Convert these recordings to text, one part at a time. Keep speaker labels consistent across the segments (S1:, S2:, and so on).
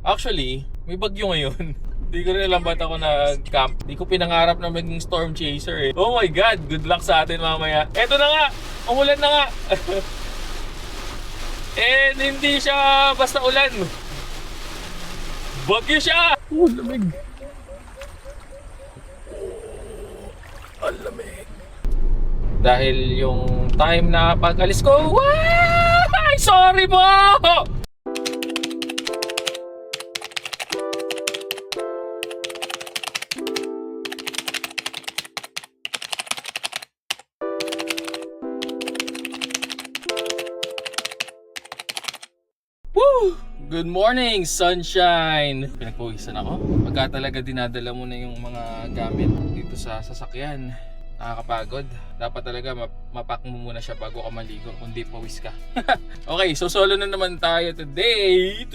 S1: Actually, may bagyo ngayon. Hindi ko rin alam ba't ako nag-camp. Hindi ko pinangarap na maging storm chaser eh. Oh my God, good luck sa atin mamaya. Eto na nga, umulan na nga. And hindi siya basta ulan. Bagyo siya! Oh, lamig. Ang lamig. Dahil yung time na pag-alis ko, ay, sorry po! Woo! Good morning, sunshine! Pinagpawisan ako. Pagka talaga dinadala mo na yung mga gamit dito sa sasakyan, nakakapagod. Dapat talaga mapak mo muna siya bago ka maligo, kundi pawis ka. Okay, so solo na naman tayo today.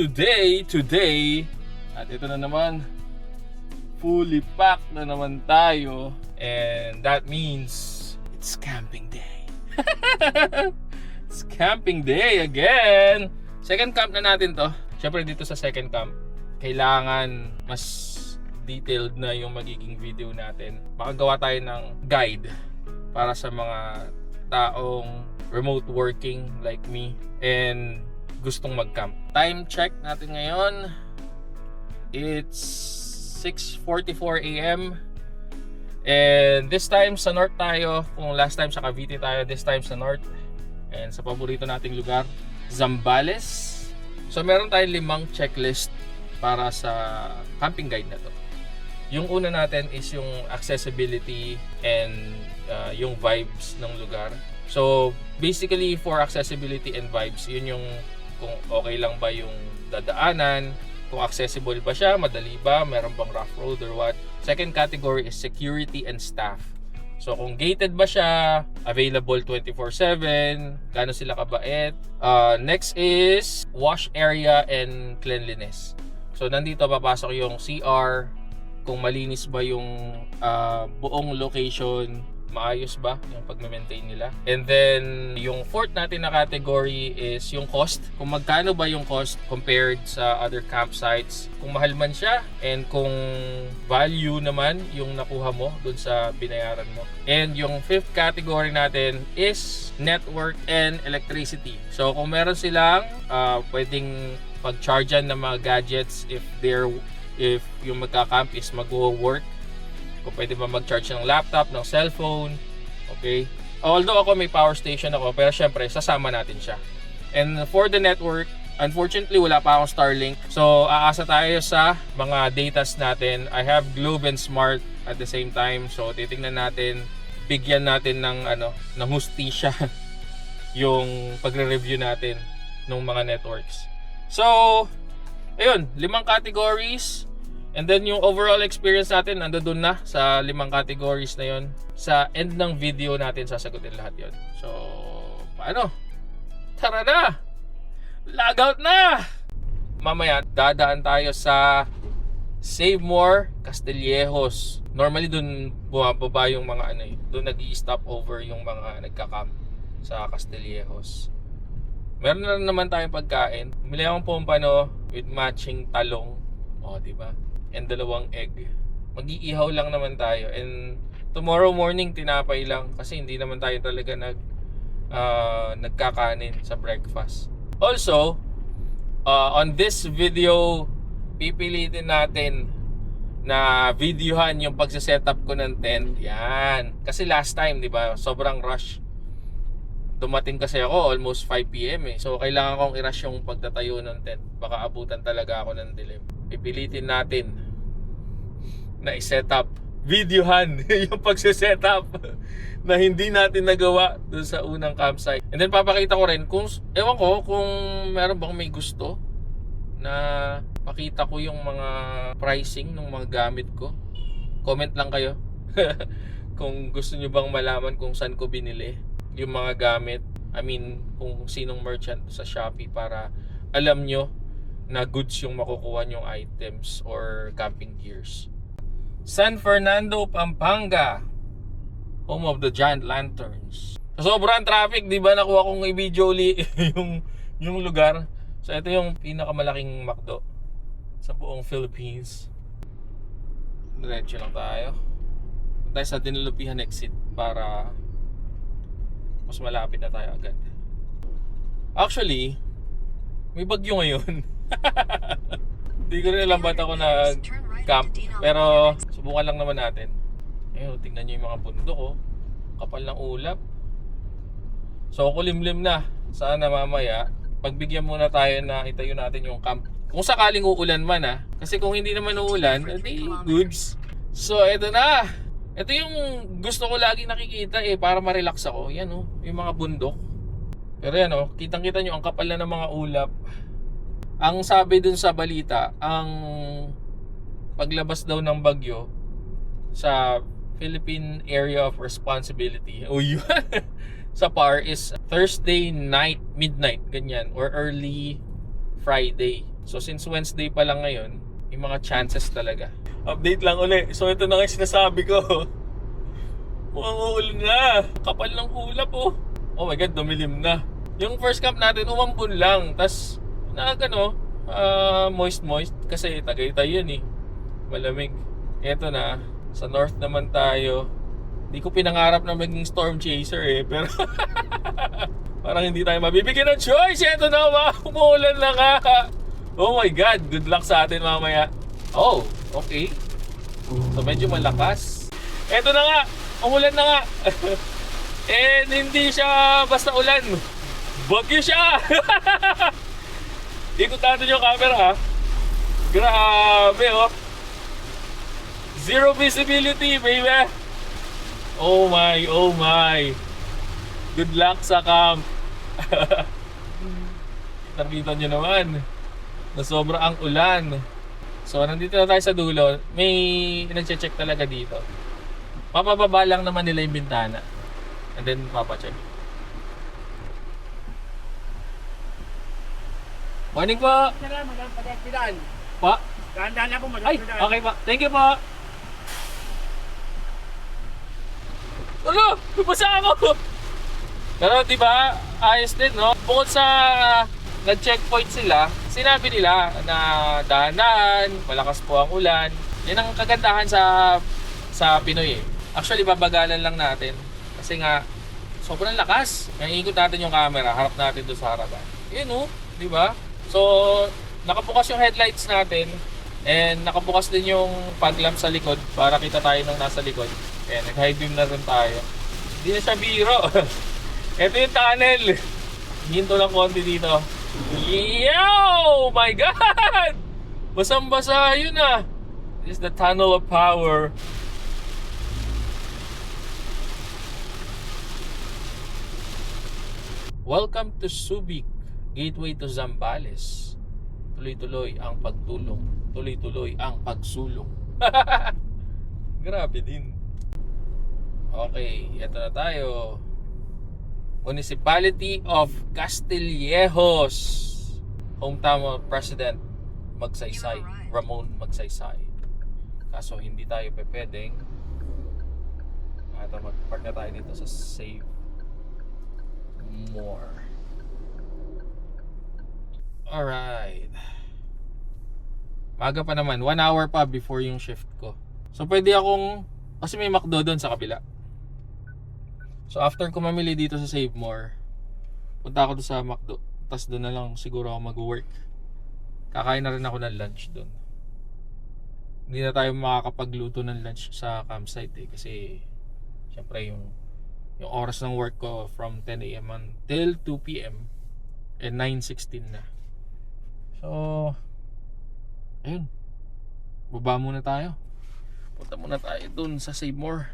S1: At ito na naman, fully packed na naman tayo. And that means it's camping day. It's camping day again! Second camp na natin to. Siyempre dito sa second camp, kailangan mas detailed na yung magiging video natin. Makagawa tayo ng guide para sa mga taong remote working like me and gustong mag-camp. Time check natin ngayon. It's 6:44 AM. And this time sa north tayo. Kung last time sa Cavite tayo, this time sa north. And sa paborito nating lugar, Zambales. So meron tayong 5 checklist para sa camping guide na to. Yung una natin is yung accessibility and yung vibes ng lugar. So basically for accessibility and vibes, yun yung kung okay lang ba yung dadaanan, kung accessible ba siya, madali ba, meron bang rough road or what. Second category is security and staff. So kung gated ba siya, available 24/7, gaano sila kabait. Next is wash area and cleanliness. So nandito papasok yung CR, kung malinis ba yung buong location, maayos ba yung pag-maintain nila. And then yung fourth natin na category is yung cost. Kung magkano ba yung cost compared sa other campsites, kung mahal man siya, and kung value naman yung nakuha mo dun sa binayaran mo. And yung fifth category natin is network and electricity. So kung meron silang pwedeng pag-chargean ng mga gadgets if yung magka-camp is mag-work, kung pwede ba mag-charge ng laptop, ng cellphone, okay? Although ako may power station ako, pero syempre sasama natin siya. And for the network, unfortunately wala pa akong Starlink. So aasa tayo sa mga datas natin. I have Globe and Smart at the same time. So titingnan natin, bigyan natin ng ng hustisya yung pagre-review natin ng mga networks. So ayun, 5 categories. And then yung overall experience natin nandoon na sa 5 categories na yon. Sa end ng video natin sasagutin lahat yon. So paano? Tara na! Logout na! Mamaya dadaan tayo sa Save More Castillejos. Normally doon bumababa yung mga doon nag-i-stop over yung mga nagka-camp sa Castillejos. Meron na naman tayong pagkain. Bumili akong pompano with matching talong. O, di ba? And 2 egg. Mag-iihaw lang naman tayo. And tomorrow morning tinapay lang kasi hindi naman tayo talaga nagkakanin sa breakfast. Also, on this video, pipilitin natin na videohan yung pagse-setup ko ng tent. Yan. Kasi last time, di ba, sobrang rush. Dumating kasi ako almost 5 PM eh. So kailangan kong i-rush yung pagtatayo ng tent. Baka abutan talaga ako ng dilim. Pipilitin natin na i-setup, videohan yung pagse-setup na hindi natin nagawa dun sa unang campsite. And then papakita ko rin kung, ewan ko kung meron bang may gusto na pakita ko yung mga pricing ng mga gamit ko. Comment lang kayo kung gusto nyo bang malaman kung saan ko binili yung mga gamit. I mean, kung sinong merchant sa Shopee para alam nyo na goods yung makukuha yung items or camping gears. San Fernando, Pampanga, home of the giant lanterns. Sobrang traffic, di ba? Nakuha kong i-video yung lugar. So ito yung pinakamalaking McDo sa buong Philippines. Diretso lang tayo. Tayo sa Dinalupihan exit para mas malapit na tayo agad. Actually, may bagyo ngayon. Hindi ko rin alam ba't ako nag-camp. Pero subukan lang naman natin. Ayun, tingnan nyo yung mga bundok oh. Kapal ng ulap. So kulimlim na. Sana mamaya pagbigyan muna tayo na itayo natin yung camp. Kung sakaling uulan man kasi kung hindi naman uulan, edi goods. So eto na. Ito yung gusto ko lagi nakikita para ma-relax ako. Yan yung mga bundok. Pero yan kitang-kita nyo ang kapal na ng mga ulap. Ang sabi dun sa balita, ang paglabas daw ng bagyo sa Philippine Area of Responsibility yun sa PAR is Thursday night, midnight, ganyan, or early Friday. So since Wednesday pa lang ngayon, yung mga chances talaga. Update lang uli. So ito na nga sinasabi ko. Mukhang uulan na. Kapal ng ulap oh my god, dumilim na. Yung first camp natin, umampun lang. Tas moist kasi Tagaytay yun malamig. Eto na, sa north naman tayo. Di ko pinangarap na maging storm chaser pero parang hindi tayo mabibigyan ng choice. Eto na umuulan na nga. Oh my god, good luck sa atin mamaya. Oh, okay. So medyo malakas. Eto na nga, umulan na nga. And hindi siya basta ulan. Bagyo siya. Ikot natin yung camera Grabe Zero visibility baby. Oh my. Good luck sa camp. Nakita nyo naman na sobra ang ulan. So nandito na tayo sa dulo. May nag-check talaga dito. Mapababa lang naman nila yung bintana. And then papacheck. Morning po. Pa?
S2: Dahan-dahan ako,
S1: Ay, okay pa. Thank you po. Ano? Bumasa ako. Pero diba, ayos din Bukod sa nag-checkpoint sila, sinabi nila na dahan-dahan, malakas po ang ulan. Yan ang kagandahan sa Pinoy Actually, babagalan lang natin. Kasi nga, sobrang lakas. Ikot natin yung camera, harap natin doon sa harapan. Yun diba? So, nakabukas yung headlights natin. And nakabukas din yung fog lamp sa likod para kita tayo ng nasa likod. And nag-high beam na rin tayo. Hindi na siya biro. Ito yung tunnel. Hinto lang konti dito. Yo! My God! Basang-basa yun This is the tunnel of power. Welcome to Subic, gateway to Zambales. Tuloy-tuloy ang pagtulong. Tuloy-tuloy ang pagsulong. Grabe din. Okay, ito na tayo. Municipality of Castillejos. Hometown of President Magsaysay, Ramon Magsaysay. Kaso hindi tayo pwedeng. Ito, mag-park na tayo dito sa Save More. Alright. Maga pa naman, 1 hour pa before yung shift ko. So pwede akong, kasi may McDo doon sa kabila. So after ko mamili dito sa Save More, punta ako doon sa McDo. Tapos doon na lang siguro ako mag-work. Kakain na rin ako ng lunch doon. Hindi na tayo makakapagluto ng lunch sa campsite kasi syempre yung oras ng work ko from 10 AM until 2 PM and 9:16 na. So ayun, baba muna tayo. Punta muna tayo dun sa Save More.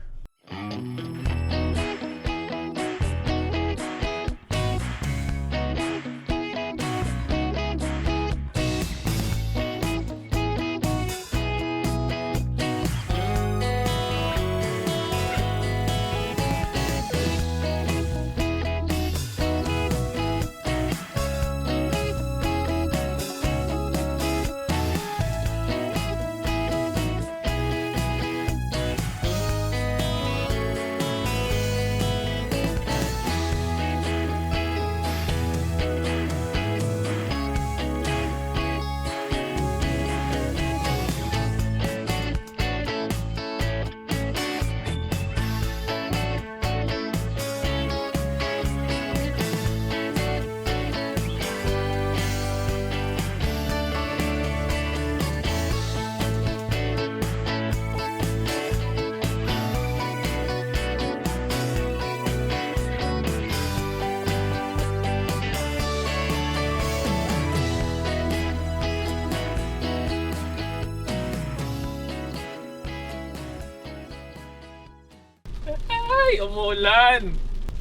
S1: Ay, umuulan.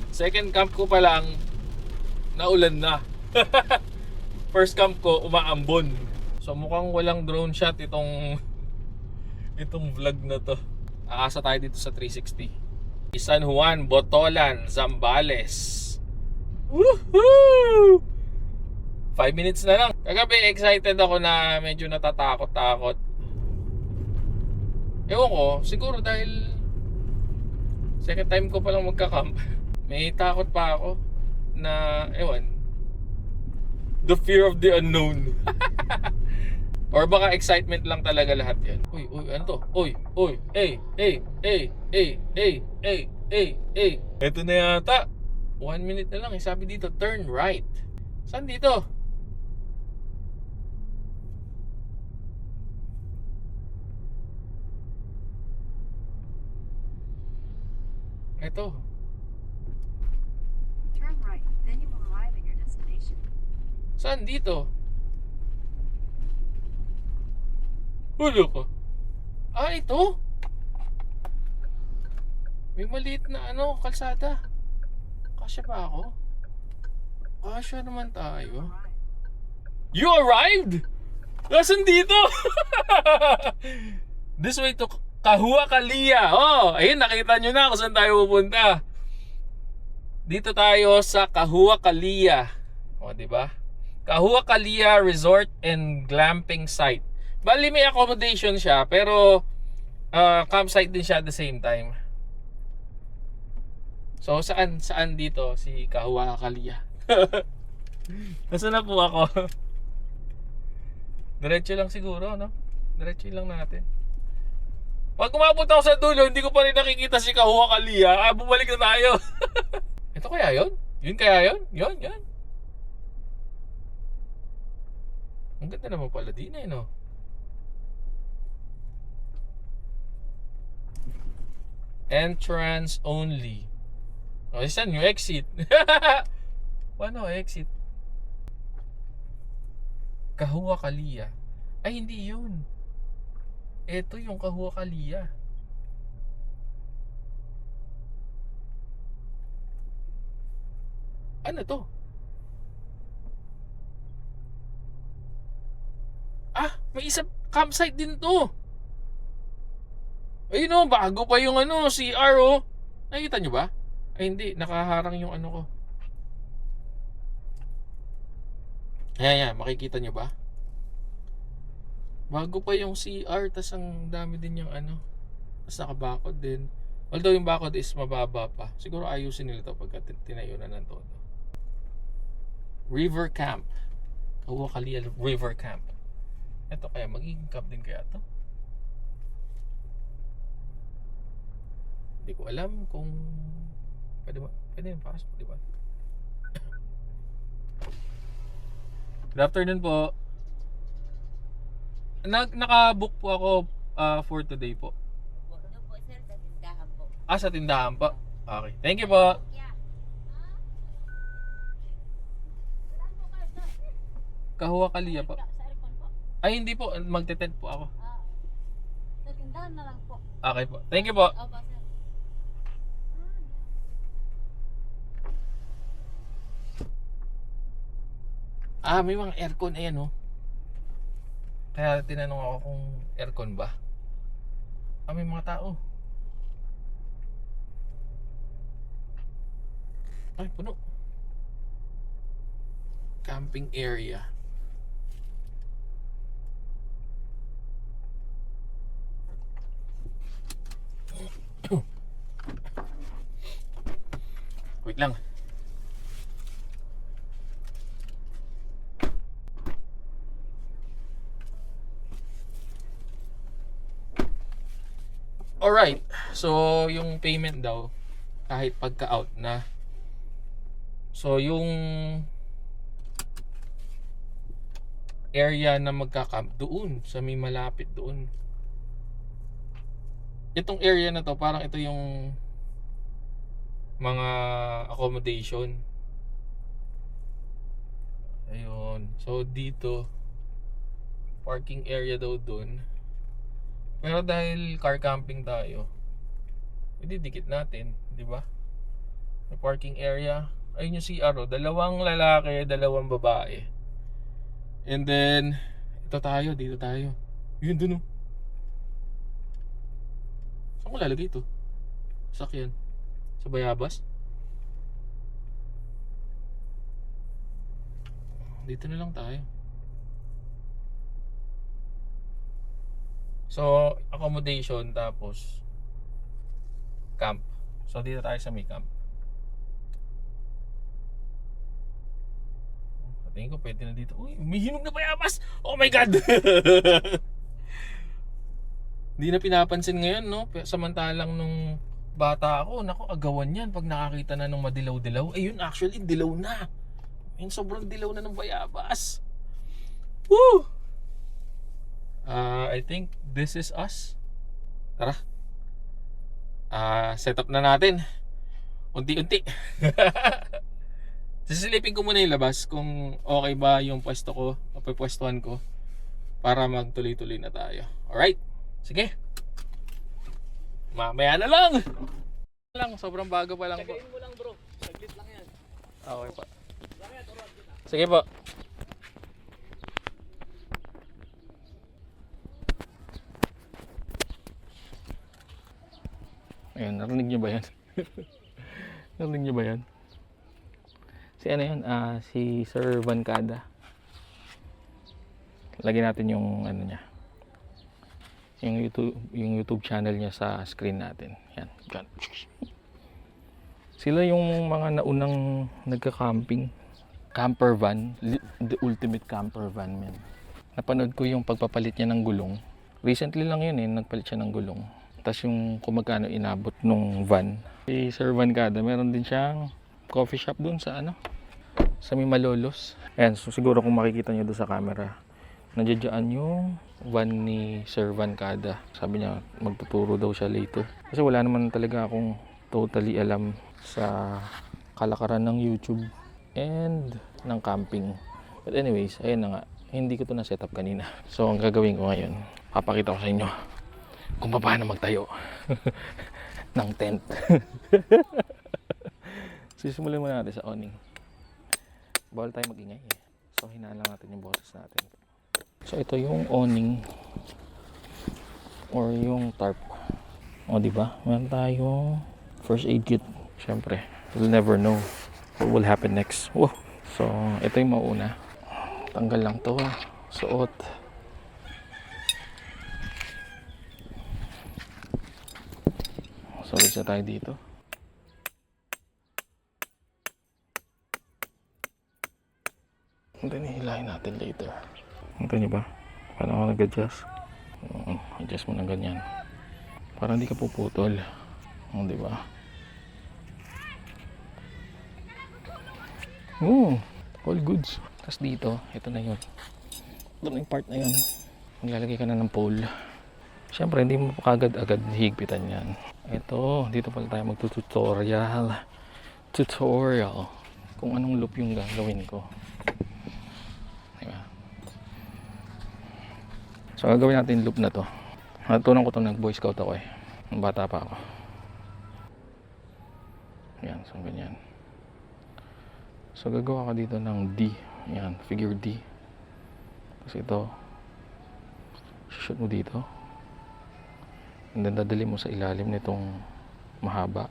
S1: Second camp ko pa lang, naulan na. First camp ko, umaambon. So mukhang walang drone shot itong vlog na to. Aasa tayo dito sa 360. San Juan, Botolan, Zambales. Woohoo! 5 minutes na lang. Kagabi excited ako na medyo natatakot-takot. Ewan ko, siguro dahil second time ko palang magka-camp. May takot pa ako na, ewan, the fear of the unknown. Or baka excitement lang talaga lahat yan. Uy, ano to? Uy, hey. Ito na yata. 1 minute na lang. Sabi dito, turn right. Saan dito? Ito.
S2: Turn right, then you will arrive at your destination.
S1: Saan dito? Hulo ko. Ah, ito? May maliit na kalsada. Kasya pa ako? Kasya naman tayo. You arrived? Nasaan dito? This way to Kahua Kalia. Oh, ayun, nakita nyo na kung saan tayo pupunta. Dito tayo sa Kahua Kalia. O, diba? Kahua Kalia Resort and Glamping Site. Bali may accommodation siya, pero campsite din siya at the same time. So, saan dito si Kahua Kalia? Nasaan na po ako? Diretso lang siguro, no? Diretso lang natin. Pag umabot ako sa dulo, hindi ko pa rin nakikita si Kahua Kalia. Bumalik na tayo. Ito kaya yun? Yun kaya yun? Yun. Ang ganda naman pala din eh, no? Entrance only. O, saan yung exit? Paano exit? Kahua Kalia. Ay, hindi yun. Ito yung Kahua Kalia. Ano to? Ah, may isang campsite din to. Ayun o, bago pa yung CR o. Nakikita nyo ba? Ay hindi, nakaharang yung ko. Ayan, makikita nyo ba? Bago pa yung CR, tas ang dami din yung tas nakabakod din. Although yung bakod is mababa pa. Siguro ayusin nila to pagka tinayo na ng todo. River Camp. Kahua Kalia River Camp. Ito kaya, magiging camp din kaya to? Hindi ko alam kung pwede yung pasok, di ba? Good afternoon po. Naka-book po ako for today po.
S2: Ano po sir, sa tindahan po.
S1: Sa tindahan po. Okay. Thank you po. Kahua Kalia po.
S2: Sa aircon po.
S1: Ay hindi po, magte-tent po ako.
S2: Sa tindahan na lang po.
S1: Okay po. Thank you po.
S2: Opo sir.
S1: May mga aircon ayan oh. Kaya tinanong ako kung aircon ba. May mga tao. Ay, puno. Camping area. Wait lang. Alright, so yung payment daw kahit pagka-out na. So yung area na magka-camp doon sa may malapit doon. Itong area na to parang ito yung mga accommodation. Ayun. So dito parking area daw doon. Pero dahil car camping tayo, ididikit natin, di ba? May parking area. Ayun yung CR, oh. Dalawang lalaki, dalawang babae. And then, ito tayo, dito tayo. Yun dun, oh. Saan ko lalagay ito? Sakyan. Sa Bayabas? Dito na lang tayo. So, accommodation tapos camp. So, dito tayo sa may camp. Tingin ko pwede na dito. Uy, may hinog na Bayabas! Oh my God! Hindi na pinapansin ngayon, no? Samantalang nung bata ako, naku, agawan yan pag nakakita na ng madilaw-dilaw. Ayun, actually, dilaw na. Ayun, sobrang dilaw na ng Bayabas. Woo! I think this is us. Tara. Set up na natin. Unti-unti. Sisilipin ko muna yung labas kung okay ba yung pwesto ko o pwestuhan ko para magtuloy-tuloy na tayo. Alright? Sige. Mamaya na lang. Sobrang bago pa lang po.
S3: Tagayin mo lang bro. Saglit lang yan.
S1: Okay po. Sige po. Ayun, narinig nyo ba yan? Narinig nyo ba yan? Si ano yun? Si Sir Vancada. Lagyan natin yung ano niya. Yung YouTube channel niya sa screen natin. Yan. Sila yung mga naunang nagka-camping. Camper van. The ultimate camper van, man. Napanood ko yung pagpapalit niya ng gulong. Recently lang yun nagpalit siya ng gulong. Tapos yung kung magkano inabot nung van. Si Sir Vancada, meron din siyang coffee shop dun sa ano, sa may Malolos. Ayan, so siguro kung makikita nyo doon sa camera, nandiyan yung van ni Sir Vancada. Sabi niya magtuturo daw siya later. Kasi wala naman talaga akong totally alam sa kalakaran ng YouTube and ng camping. But anyways, ayun na nga. Hindi ko to na set up kanina. So ang gagawin ko ngayon, papakita ko sa inyo kung paano magtayo ng tent. Sisimulan muna natin sa awning. Bawal tayo magingay eh. So hinaan lang natin yung boses natin. So ito yung awning or yung tarp. O diba? Meron tayong first aid kit. Siyempre, we'll never know what will happen next. Whoa. So ito yung mauna. Tanggal lang to. Suot. So isa tayo dito. And then hihilahin natin later. Ito nyo ba? Paano ako nag-adjust? Adjust mo ng ganyan. Para hindi ka puputol. Diba? All goods. Tapos dito, ito na yun. Ito na yung part na yun. Maglalagay ka na ng pole. Siyempre, hindi mo kagad-agad higpitan yan. Ito, dito pala tayo magtututorial. Tutorial. Kung anong loop yung gagawin ko. Diba? So, gagawin natin loop na to. Natutunan ko to nag-boy scout ako eh. Nung bata pa ako. Yan, so ganyan. So, gagawa ka dito ng D. Yan, figure D. Tapos ito, shoot mo dito. And then dadali mo sa ilalim nitong mahaba.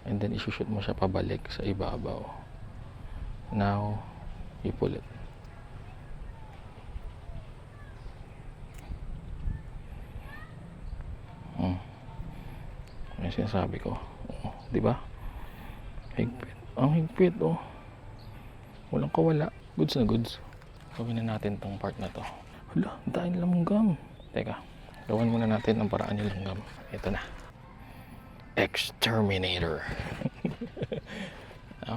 S1: And then isushoot mo siya pabalik sa ibabaw. Now, you pull it. May sinasabi ko. Di ba? Higpit. Ang higpit, oh. Walang kawala. Goods na goods. Gawin na natin tong part na to. Hala, dahil langgam. Teka. Gawan muna natin ang paraan yung langgam. Ito na. Exterminator.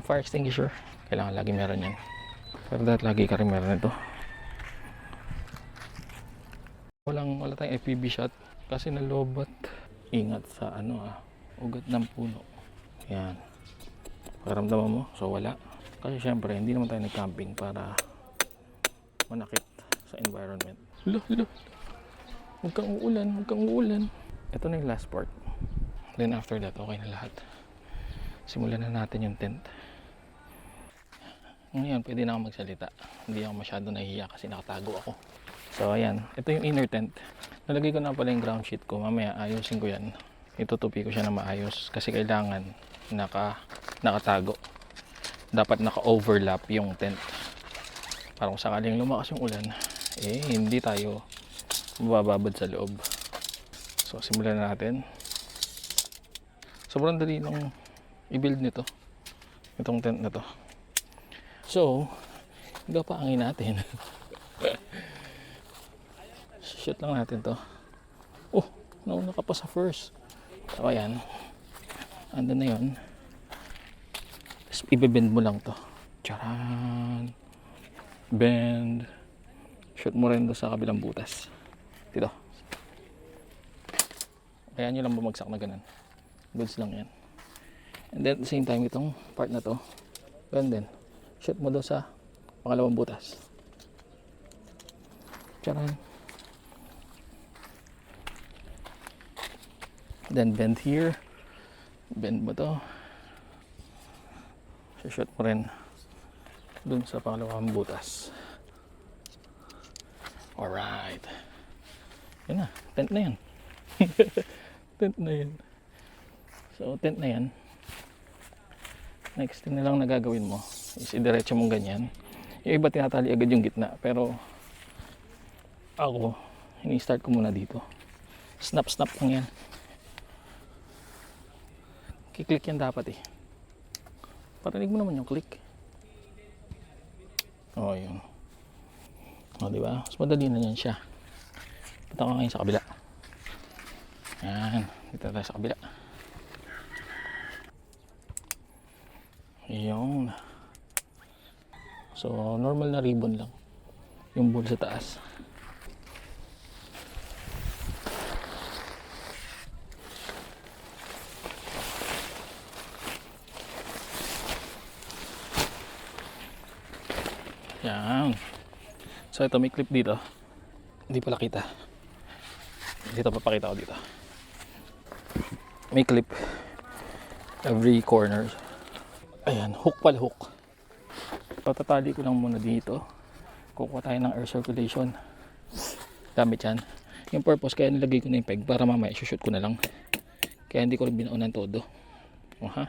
S1: Fire extinguisher. Kailangan lagi meron yan. Pero dahil lagi ka rin meron ito. Wala tayong FPV shot. Kasi nalobat. Ingat sa ugat ng puno. Yan. Pakiramdaman mo. So wala. Kasi syempre hindi naman tayo nag-camping para manakit sa environment. Huwag kang uulan. Ito na yung last part. Then after that, okay na lahat. Simulan na natin yung tent. Ngayon, pwede na ako magsalita. Hindi ako masyado nahihiya kasi nakatago ako. So ayan, ito yung inner tent. Nalagay ko na pala yung ground sheet ko. Mamaya ayusin ko yan. Itutupi ko siya na maayos kasi kailangan nakatago. Dapat naka-overlap yung tent. Para kung sakaling lumakas yung ulan, hindi tayo mabababad sa loob. So simulan na natin. Sobrang dali lang i-build nito. Itong tent na to. So, gapaangin natin. Shoot lang natin to. Oh, nauna ka pa sa first. So, ayan. Andun na yun. Tapos, ibibend mo lang to. Charan. Bend. Shoot mo rin do sa kabilang butas. Dito. Kaya nyo lang bumagsak na ganun. Goods lang yan. And then, at the same time, itong part na to. Ganun din. Shoot mo do sa pangalawang butas. Charan. Then bend here. Bend mo to. Shoot mo rin dun sa pangalawang butas. Alright. Yan na. Tent na yan. Tent na yan. So tent na yan. Next thing na lang na gagawin mo is idiretso mong ganyan. Yung iba tinatali agad yung gitna, pero ako ini-start ko muna dito. Snap lang yan. Kiklik yan dapat eh. Parinig mo naman yung click. Oh, yun. O, diba? Mas madali na yan siya. Punta ko ngayon sa kabila. Yan. Dito tayo sa kabila. Yun. So, normal na ribbon lang. Yung ball sa taas. Yan. So, ito may clip dito. Hindi pala kita. Dito papakita ko dito. May clip. Every corner. Ayan, hook pala hook. Patatali ko lang muna dito. Kukuha tayo ng air circulation. Gamit yan. Yung purpose kaya nilagay ko na yung peg para mamaya shoot ko na lang. Kaya hindi ko rin binaunan todo. Ha?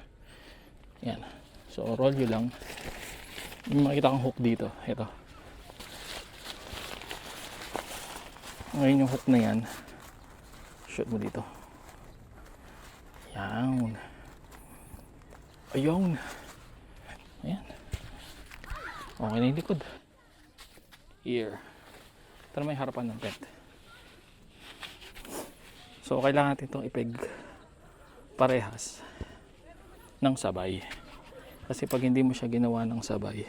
S1: Yan. So roll nyo lang. Yung makikita kong hook dito. Ito. Ngayon yung hook na yan. Shoot mo dito. Yan. Ayun. Ayan. Okay na yung likod. Here. Ito na may harapan ng tent. So, kailangan natin itong ipeg parehas ng sabay. Kasi pag hindi mo siya ginawa ng sabay,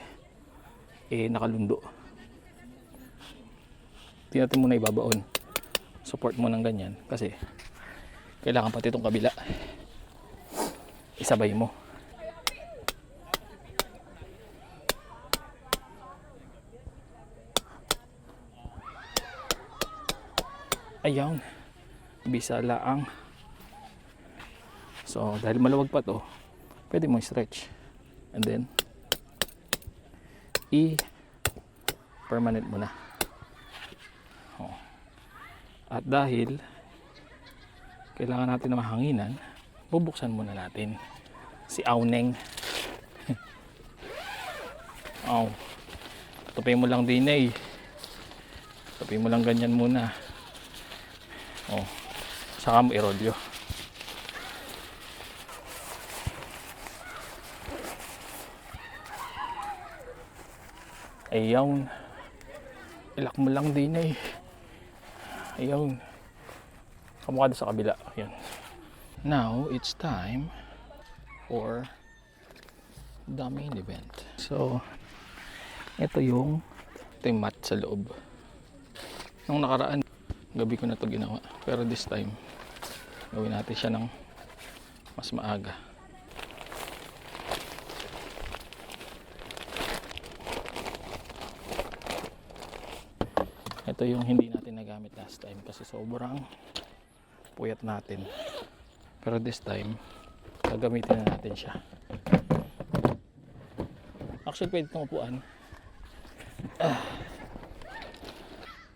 S1: nakalundo. Hindi natin muna ibabaon. Support mo ng ganyan. Kasi, kailangan pati itong kabila. Isabay mo. Ayan, bisa laang. So dahil maluwag pa to, pwede mo stretch and then permanent mo na. At dahil kailangan natin na mahanginan, bubuksan muna natin si Auneng. Tupin mo lang din eh. Tupin mo lang ganyan muna. Saka mo i-rolyo. Ayaw. Ilak mo lang din eh. Ayaw. Kamukha sa kabila. Ayan. Now, it's time for the main event. So, ito yung mat sa loob. Nung nakaraan, gabi ko na ito ginawa. Pero this time, gawin natin siya ng mas maaga. Ito yung hindi natin nagamit last time kasi sobrang puyat natin
S4: Pero this time, gagamitin na natin siya. Actually, pwede itong upuan.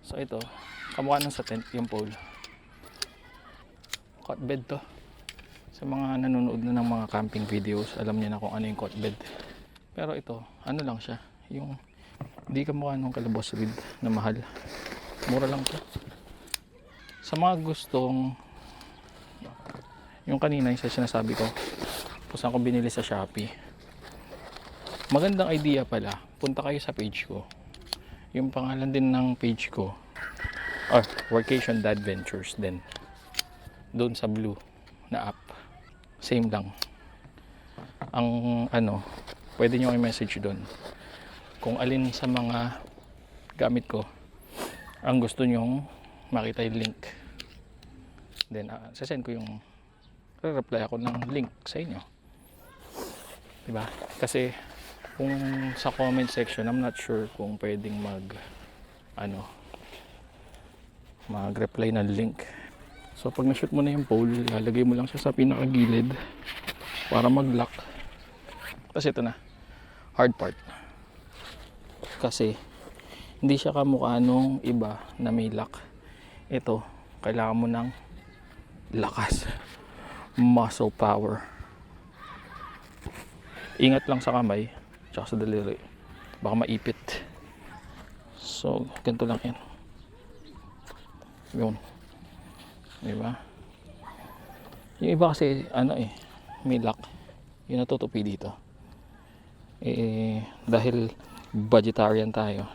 S4: So ito, kamukha nun sa tent, yung pole. Cot bed to. Sa mga nanonood na ng mga camping videos, alam niyo na kung ano yung cot bed. Pero ito, ano lang siya, yung hindi kamukha nung kalabos reed na mahal. Mura lang to. Sa mga gustong, yung kanina yung sinasabi ko, kung saan ko binili sa Shopee. Magandang idea pala, punta kayo sa page ko. Yung pangalan din ng page ko, Workation Dad Ventures din. Doon sa blue na app. Same lang. Ang ano, pwede nyo i-message doon. Kung alin sa mga gamit ko ang gusto nyong makita yung link. Then, sasend ko yung re-reply ako ng link sa inyo. Diba? Kasi kung sa comment section, I'm not sure kung pwedeng mag-reply ng link. So pag na-shoot mo na yung pole, lalagay mo lang siya sa pinakagilid para mag-lock. Tapos ito na, hard part. Kasi hindi siya kamukha nung iba na may lock. Ito, kailangan mo ng lakas, muscle power. Ingat lang sa kamay tsaka sa daliri, baka maipit. So ganito lang yan. Yun, diba? Yung iba kasi may lock, yung natutupi dito. Dahil vegetarian tayo.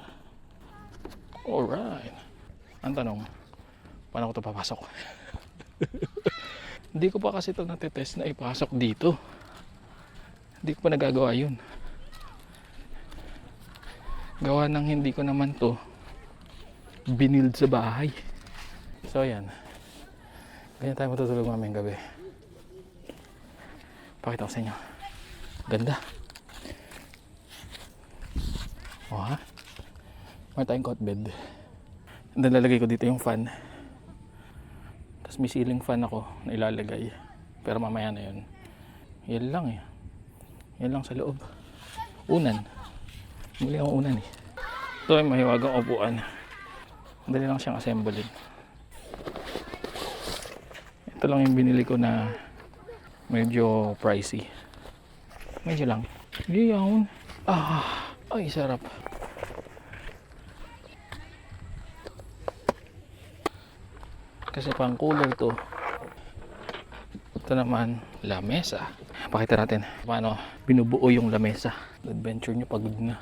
S4: Alright, ang tanong, paano ko ito papasok? Hindi ko pa kasi ito natitest na ipasok dito. Hindi ko pa nagagawa yun. Gawa ng hindi ko naman to binild sa bahay. So yan, ganyan tayo matutulog mamayang gabi. Pakita ko sa inyo, ganda. O ha, may tayong cot bed. And then lalagay ko dito yung fan. Tapos may ceiling fan ako na ilalagay, pero mamaya na yun. Yan lang yan lang sa loob. Unan, muli akong unan eh. Ito ay mahiwagang upuan. Dali lang siyang assemblein. Ito lang yung binili ko na medyo pricey. Medyo lang. Yun. Ay sarap. Kasi pang cooler to. Ito naman, lamesa. Pakita natin paano binubuo yung lamesa. Adventure nyo, pagod na.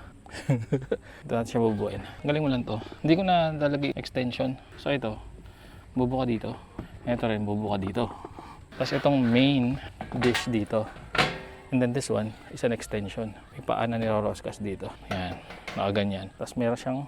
S4: Ito natin siya bubuuin. Galing mo lang to. Hindi ko na lalagay extension. So ito, bubuka dito. Ito rin, bubuka dito. Tapos itong main dish dito. And then this one is an extension. May paan na niroroskas dito. Yan, nakaganyan. Tapos meron siyang,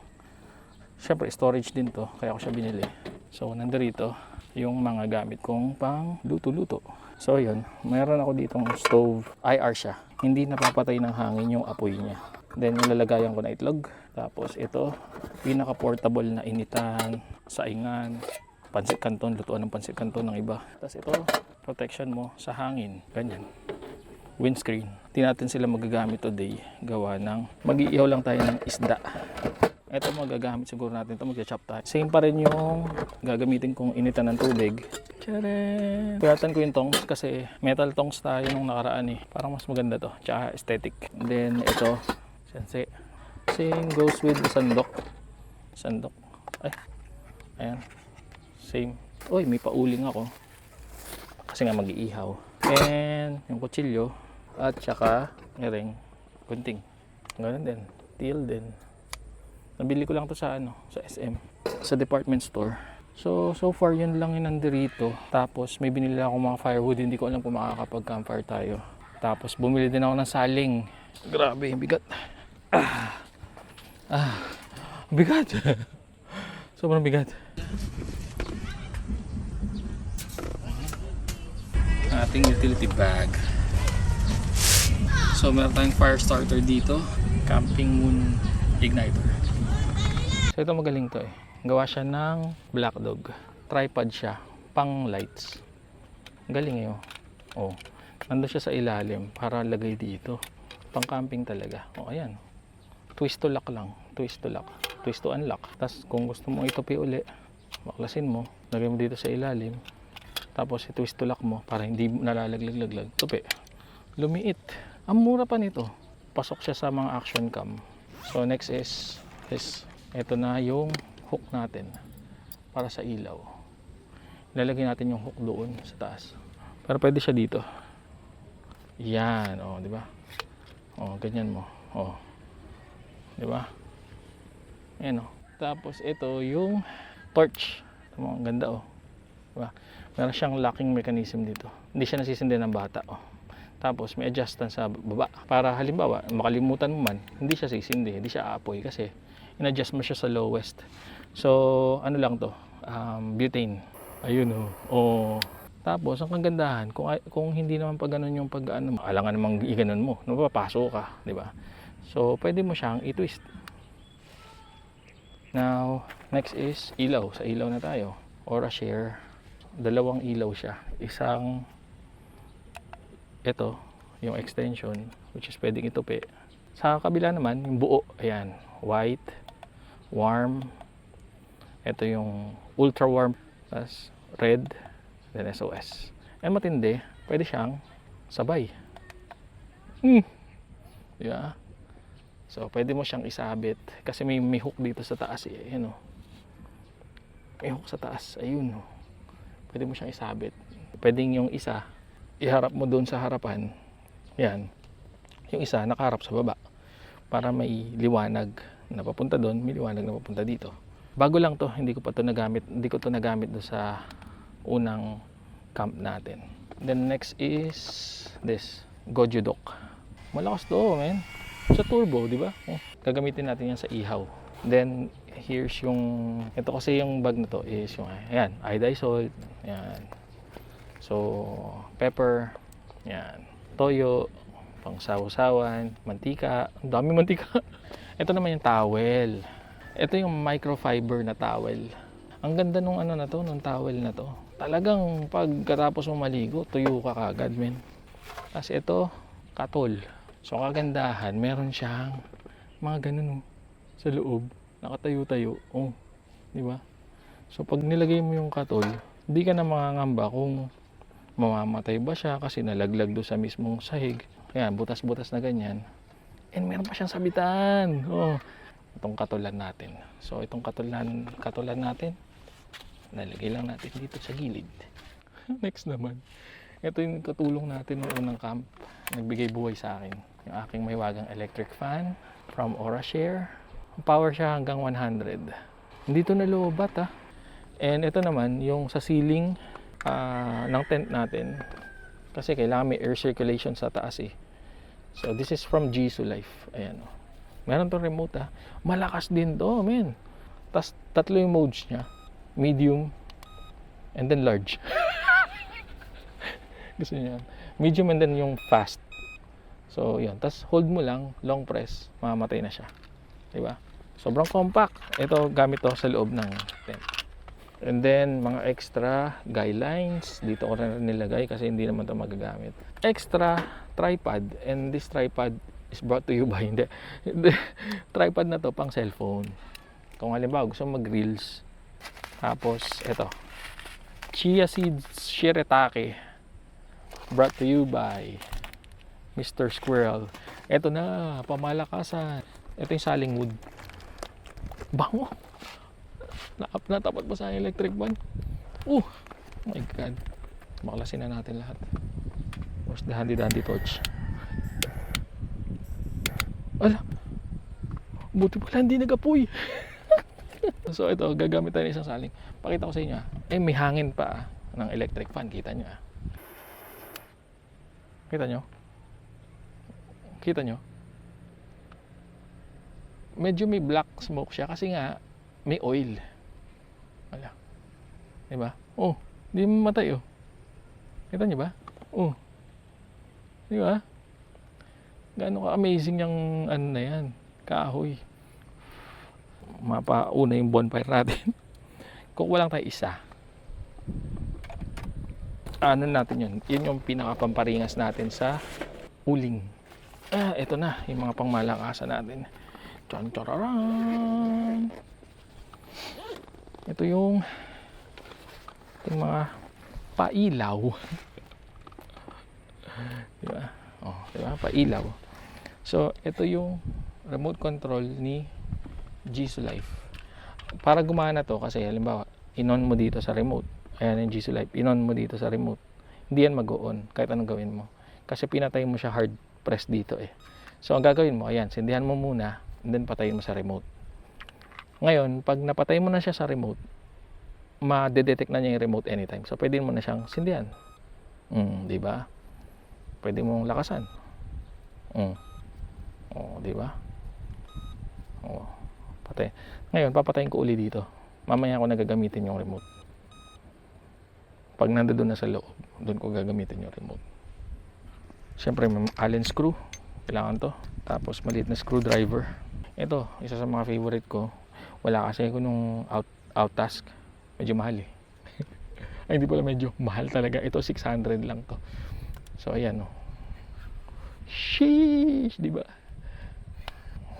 S4: syempre storage din to. Kaya ako siya binili. So nandito yung mga gamit kong pang luto-luto. So yun, meron ako ditong stove. IR siya. Hindi napapatay ng hangin yung apoy niya. Then nilalagayan ko na itlog. Tapos ito, pinaka-portable na initan, saingan, pansit canton, lutuan ng pansit canton ng iba. Tapos ito, protection mo sa hangin. Ganyan. Windscreen. Hindi natin sila magagamit today. Gawa ng mag-iihaw lang tayo ng isda. Ito magagamit siguro natin ito, mag-chop tayo. Same pa rin yung gagamitin kong initan ng tubig. Tcharan! Puyatan ko yung tongs kasi metal tongs tayo nung nakaraan eh. Parang mas maganda to. Tsaka aesthetic. And then ito, sensei. Same goes with the sandok. Sandok. Ay. Ayan. Same. Uy, may pauling ako. Kasi nga mag-iihaw. And yung kutsilyo. At tsaka ring. Gunting. Ganun din. Steel din. Nabili ko lang to sa sa SM. Sa department store. So far yun lang yung nandirito. Tapos may binili ako mga firewood. Hindi ko alam kung makakapag-campfire tayo. Tapos bumili din ako ng saling. Grabe, bigat. Bigat. Sobrang bigat. Ating utility bag. So meron tayong fire starter dito. Camping Moon Igniter. So ito magaling to eh. Gawa siya ng Black Dog. Tripod siya. Pang lights. Ang galing eh, oh. Oh. Nandun siya sa ilalim para lagay dito. Pang camping talaga. Oh, ayan. Twist to lock lang. Twist to lock. Twist to unlock. Tapos kung gusto mo itupi uli, baklasin mo. Lagay mo dito sa ilalim. Tapos i-twist to lock mo para hindi nalalaglag-laglag. Tupi. Lumiit. Ang mura pa nito. Pasok siya sa mga action cam. So next is this. Ito na yung hook natin para sa ilaw. Ilalagay natin yung hook doon sa taas. Pero pwede siya dito. Yan, oh, di ba? Oh, ganyan mo. Oh. Di ba? Ayan, oh. Tapos ito yung torch. Ito mo, ang ganda, oh. Di ba? Meron siyang locking mechanism dito. Hindi siya nasisindi ng bata, oh. Tapos may adjustan sa baba para halimbawa makalimutan mo man, hindi siya sisindi, hindi siya aapoy kasi in-adjust mo siya sa lowest. So ano lang to, butane. Ayun oh. Oh. Tapos ang kagandahan kung hindi naman pa ganun yung pag-ano, alangan namang iganon mo, napapasok ka, di ba? So pwede mo siyang i-twist. Now next is ilaw. Sa ilaw na tayo. OraShare. Dalawang ilaw siya. Isang ito, yung extension, which is pwedeng itupi. Sa kabila naman, yung buo, ayan, white, warm, ito yung ultra warm, tas red, then SOS. And matindi, pwede siyang sabay. Yeah. So, pwede mo siyang isabit, kasi may hook dito sa taas eh, ayan o. May hook sa taas, ayun o. Pwede mo siyang isabit. Pwedeng yung isa, iharap mo doon sa harapan. Yan. Yung isa nakaharap sa baba para may liwanag na papunta doon, may liwanag na papunta dito. Bago lang to, hindi ko to nagamit doon sa unang camp natin. Then next is this, Goju Dock. Malakas to, man. Sa turbo, di ba? Oh, gagamitin natin yan sa ihaw. Then here's yung, ito kasi yung bag na to is yung, ayan, iodized salt, ayan. So, pepper, yan, toyo, pang saw-sawan, mantika, ang dami mantika. Ito naman yung towel. Ito yung microfiber na towel. Ang ganda nung ano na to, nung towel na to. Talagang pagkatapos mo maligo, tuyo ka kagad, men. Tapos ito, katol. So, kagandahan, meron siyang mga ganun sa loob, nakatayo-tayo. Oh, di ba? So, pag nilagay mo yung katol, hindi ka na mangangamba kung mamamatay ba siya kasi nalaglag do sa mismong sahig. Ayan, butas-butas na ganyan. And meron pa siyang sabitan. Oh, itong katulan natin. So, itong katulan natin, nalagay lang natin dito sa gilid. Next naman, ito yung katulong natin noong unang camp. Nagbigay buhay sa akin. Yung aking mahiwagang electric fan from OraShare. Power siya hanggang 100. Hindi to nalobat ah. And ito naman, yung sa ceiling ng tent natin, kasi kailangan may air circulation sa taas eh. So this is from Jisoo Life. Ayan o. Meron tong remote ah. Malakas din to, men. Tas tatlo yung modes niya. Medium and then large. Gusto niya. Medium and then yung fast. So yun. Tas hold mo lang, long press, mamamatay na siya. Diba? Sobrang compact. Ito gamit to sa loob ng tent. And then, mga extra guidelines. Dito ko rin nilagay kasi hindi naman ito magagamit. Extra tripod. And this tripod is brought to you by, hindi. Tripod na to pang cellphone. Kung halimbawa gusto mag-reels. Tapos, ito. Chia seeds shirataki. Brought to you by Mr. Squirrel. Ito na, pamalakasan. Ito yung saling wood. Bango. Natapat pa sa electric fan. Oh my god. Baklasin na natin lahat. Where's the handy-dandy torch? Ala, buti pala hindi nag-apoy. So ito, gagamit tayo ng isang saling. Pakita ko sa inyo. May hangin pa ng electric fan. Kita nyo Kita nyo? Kita nyo? Medyo may black smoke siya kasi nga may oil. Wala. Diba? Oh, hindi mamatay oh. Kita niyo ba? Oh. Diba? Gaano ka-amazing yung ano na yan. Kahoy. Mapauna yung bonfire natin. Kukuha lang tayo isa. ano natin yun. Yun yung pinakapamparingas natin sa uling. Ito na, yung mga pangmalakasan natin. Chan chararan. Ito yung mga pailaw. Diba? Oh, diba? Pailaw. So, ito yung remote control ni Jisoo Life. Para gumana to, kasi halimbawa, in-on mo dito sa remote. Ayan yung Jisoo Life. In-on mo dito sa remote. Hindi yan mag-on kahit anong gawin mo. Kasi pinatay mo siya hard press dito eh. So, ang gagawin mo, ayan, sindihan mo muna, and then patayin mo sa remote. Ngayon, pag napatay mo na siya sa remote, ma-detect na niya yung remote anytime. So, pwede mo na siyang sindihan. Di ba? Pwede mong lakasan. Di ba? Patay. Ngayon, papatayin ko uli dito. Mamaya ako nagagamitin yung remote. Pag nandoon na sa loob, doon ko gagamitin yung remote. Siyempre, may Allen screw. Kailangan to. Tapos, maliit na screwdriver. Ito, isa sa mga favorite ko. Wala kasi ako nung Outtask. Medyo mahal eh. Ay, hindi pala medyo mahal talaga. Ito, 600 lang to. So, ayan o. Sheesh! Diba?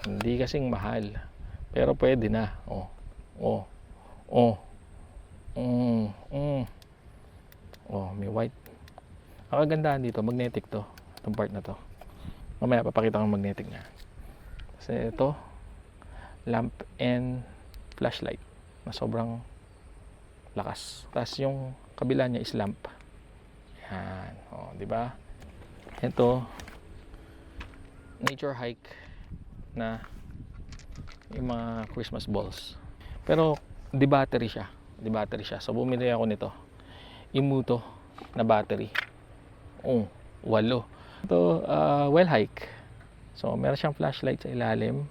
S4: Hindi kasing mahal. Pero pwede na. May white. Ang kagandahan dito, magnetic to. Itong part na to. Mamaya papakita ko ang magnetic niya. Kasi ito, lamp and flashlight na sobrang lakas. Tapos yung kabila niya is lamp. Yan. Di ba? Ito, nature hike na yung mga Christmas balls. Pero di battery siya. So bumili ako nito. Imuto na battery. 8. Ito, well hike. So meron siyang flashlight sa ilalim.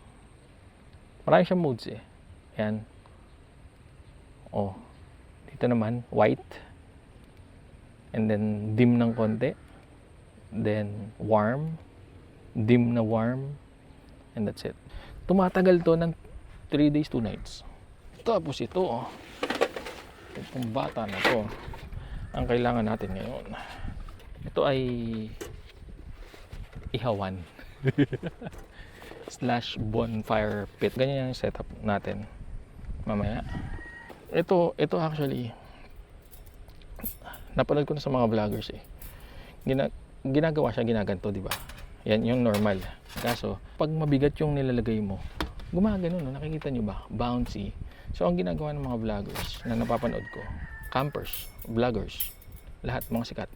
S4: Marami siyang modes eh. Yan. Dito naman white. And then dim ng konti. Then warm. Dim na warm. And that's it. Tumatagal to ng 3 days, 2 nights. Tapos ito, itong bata na to, ang kailangan natin ngayon. Ito ay ihawan. / bonfire pit. Ganyan yung setup natin. Mamaya. Ito actually, napanood ko na sa mga vloggers eh. Ginagawa siya, ginaganto, di ba? Yan yung normal. Kaso, pag mabigat yung nilalagay mo, gumagano, no? Nakikita nyo ba? Bouncy. So, ang ginagawa ng mga vloggers na napapanood ko, campers, vloggers, lahat, mga sikat.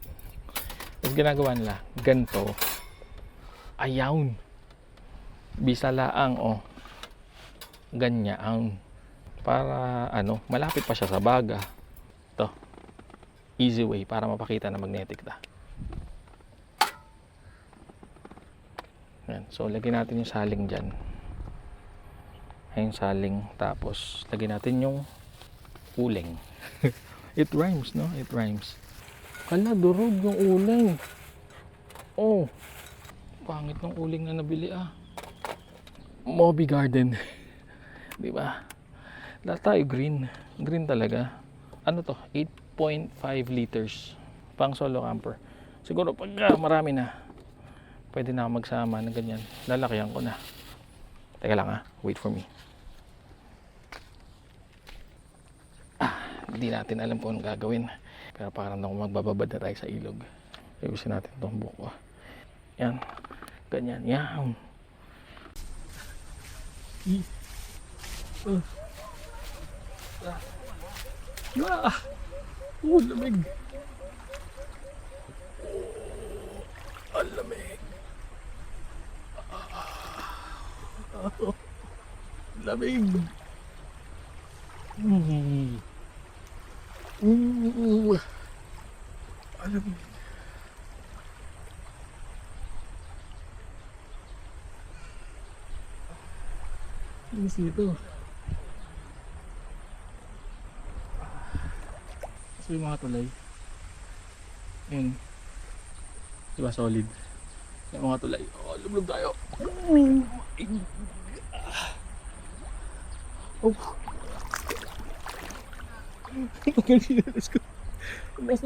S4: Tapos ginagawa nila, ganto, ayawn. Bisalaang, ganyan. Para, malapit pa siya sa baga. Ito, easy way para mapakita na magnetic na. Yan. So, lagyan natin yung saling dyan. Ayun, saling. Tapos, lagyan natin yung uling. It rhymes, no? It rhymes. Kala, durog yung uling. Pangit ng uling na nabili, Moby Garden. Diba? Lahat tayo green. Green talaga. Ano to? 8.5 liters. Pang solo camper. Siguro pag marami na, pwede na ako magsama ng ganyan. Lalakyan ko na. Teka lang wait for me. Hindi natin alam kung anong gagawin. Pero parang ako magbababad na tayo sa ilog. Ayusin natin itong buko. Yan. Ganyan. Yan. Lamig. Ang lamig. Lamig. Alam. Ano ito? So yung mga tulay. Ayun. Diba solid? Yung mga tulay. Lumlub tayo. Let's go. Ang lakas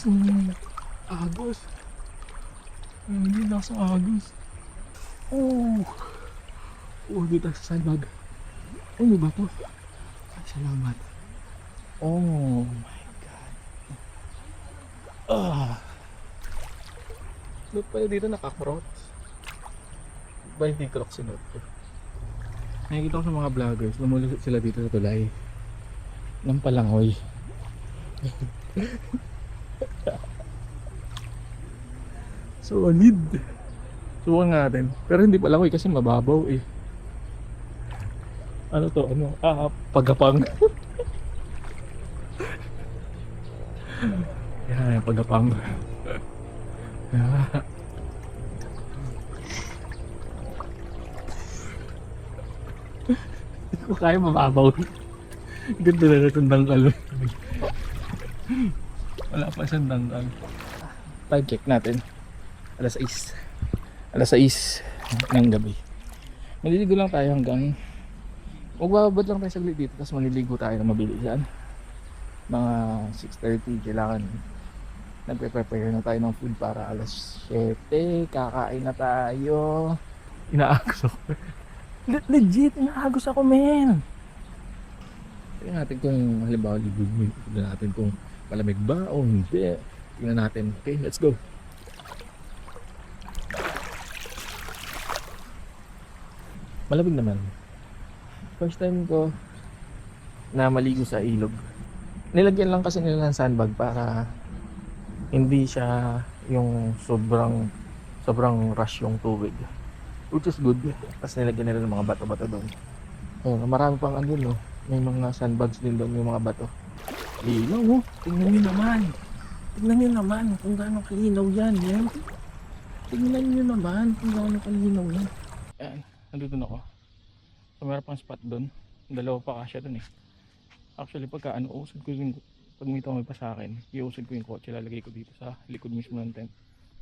S4: ng agos. Ang lakas ng agos. Oh! Oh, dito sa sandbag. Ano ba to? Ay, salamat. Oh my God. Ba't pala dito nakakrotch? Ba hindi krotch sinot ko? Nakikita ko sa mga vloggers, lumulusot sila dito sa tulay ng palangoy. Solid. Subukan natin. Pero hindi palangoy kasi mababaw eh. Ano to? Ano? Pagapang. Yan, pagapang. Hindi ko kaya mababaw. Ganda na itong dangkal. Wala pa siyang dangkal. Time check natin. Alas 6. Alas 6 ng gabi. Maliligo lang tayo hanggang magbababad lang tayo saglit dito. Tapos maliligo tayo na mabilis yan. Mga 6:30 kailangan nagpe-prepare na tayo ng food para alas 7 kakain na tayo. Inaagos ako. Legit, inaagos ako, men. Tingnan natin kung halimbawa libog mo. Tingnan natin kung malamig ba o hindi. Tingnan natin. Okay, let's go. Malamig naman. First time ko na maligo sa ilog. Nilagyan lang kasi nila ng sandbag para hindi siya yung sobrang rush yung tubig, which is good. Tapos nilagyan nila ng mga bato-bato doon. Marami pang andun, no? May mga sandbags din doon, yung mga bato. Linaw, oh. Tingnan nyo naman. Tingnan nyo naman kung gaano kalinaw yan. Yan. Tingnan nyo naman kung gaano kalinaw yan. Yan, nandito na ako. So meron pang spot doon. Dalawa pa kasya doon eh. Actually pagka usad ko yung, pag may tumay pa sa akin, iusad ko yung kotse, lalagay ko dito sa likod mismo ng tent.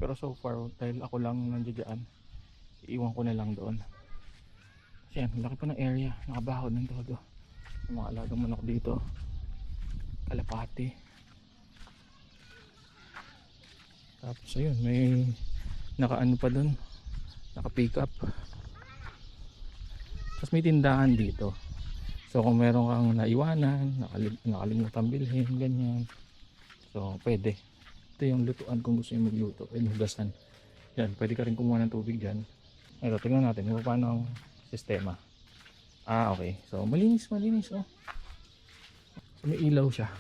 S4: Pero so far, dahil ako lang nandiyan, iiwan ko na lang doon. Kasi yan, laki pa ng area, nakabahod ng todo. Yung mga alagang manok dito, kalapati. Tapos ayun, may nakaano pa doon, naka pick up. Tapos may tindahan dito. So kung meron kang naiwanan, nakalimutan bilhin, ganyan. So pwede. Ito yung lutuan kung gusto nyo magluto. Pwede hugasan. Yan, pwede ka rin kumuha ng tubig dyan. Ito, tingnan natin kung paano ang sistema. Okay. So malinis, malinis. Oh. So may ilaw siya.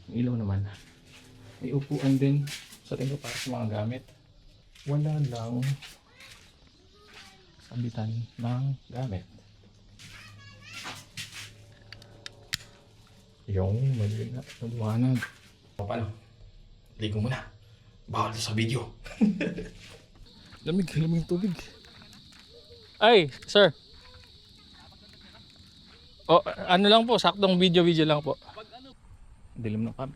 S4: May ilaw naman. May upuan din sa tingin ko para sa mga gamit. Wala lang sabitan ng gamit. Yung maliwanag. Paano? Ligo muna. Bawal sa video. Lamig yung tubig. Ay, sir. Ano lang po, saktong video lang po. Dilim ng cam.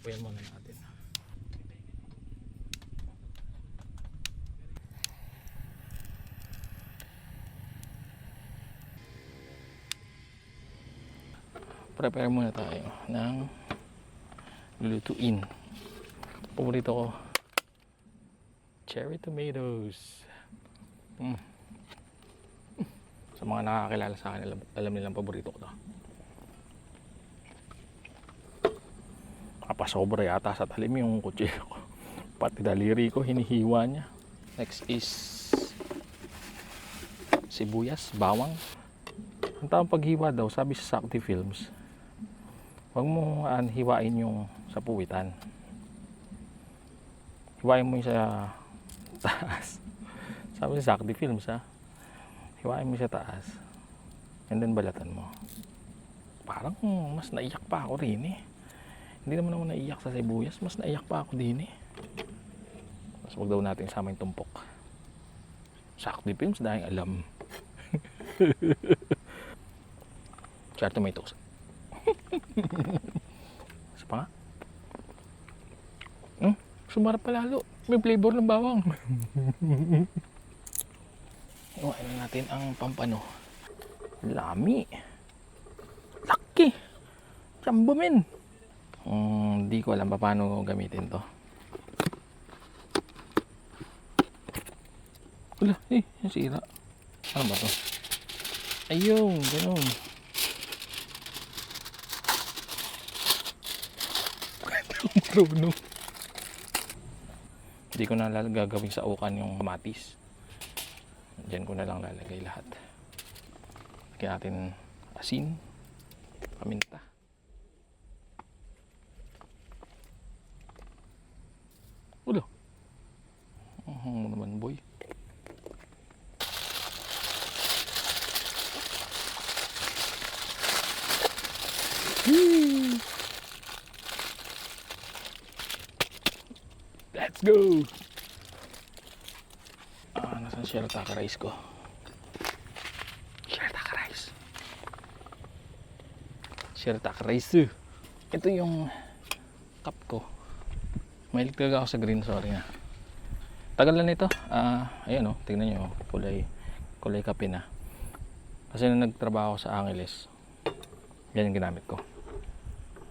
S4: Puyan muna natin. Prepare muna tayo ng lulutuin. Paborito ko, cherry tomatoes. Sa mga nakakilala sa akin, alam nilang paborito ko to. Kapasobra yata sa talim yung kutsilyo ko. Pati daliri ko, hinihiwa niya. Next is sibuyas, bawang. Ang tamang paghiwa daw, sabi sa Sakti Films, huwag mo hiwain yung sa puwitan. Hiwain mo yung sa taas. Sabi sa Sakti Films, ha. Hiwain mo sa taas. And then balatan mo. Parang mas naiyak pa ako rin eh. Hindi naman ako naiyak sa sibuyas. Mas naiyak pa ako din eh. Mas wag daw natin sama yung tumpok. Sakti Films dahil alam. Cherry tomatoes. Isa pa nga. Sumarap pa lalo. May flavor ng bawang. Iwain na natin ang pampano. Lami. Laki. Jumbo men. Di ko alam pa paano gamitin to. Wala, nasira. Ano ba to? Ayun, ganun. Marunong. Hindi ko na gagawin sa ukan yung kamatis. Diyan ko na lang lalagay lahat. Lagyan natin asin, paminta. Ulo. Mo naman boy. Let's go. Nasaan shirataki rice ko? Shirataki rice. Ito yung cup ko. Mahilig talaga ako sa green, sorry na. Tagal na nito. Ayun oh, tingnan nyo, kulay kape na. Kasi nung nagtrabaho sa Angeles, yan yung ginamit ko.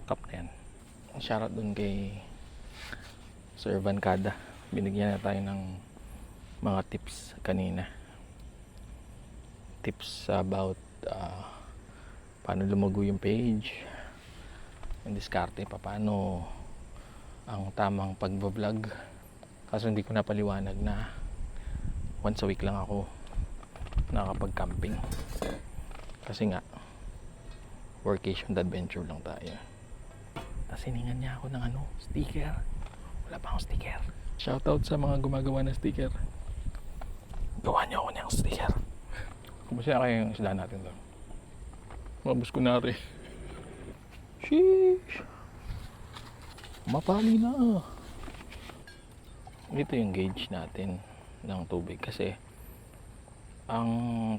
S4: Cup na yan. Shoutout dun kay Sir Vancada. Binigyan na tayo ng mga tips kanina. Tips about paano lumago yung page, yung diskarte, paano ang tamang pagbablog. Kaso hindi ko napaliwanag na once a week lang ako nakapag-camping. Kasi nga workation adventure lang tayo. Tapos hiningan niya ako ng sticker. Wala pa akong sticker. Shoutout sa mga gumagawa ng sticker. Gawa niyo ako ng sticker. Kumusta kayo yung isla natin doon? Mabus ko na rin. Sheesh. Mapali na. Ito yung gauge natin ng tubig. Kasi ang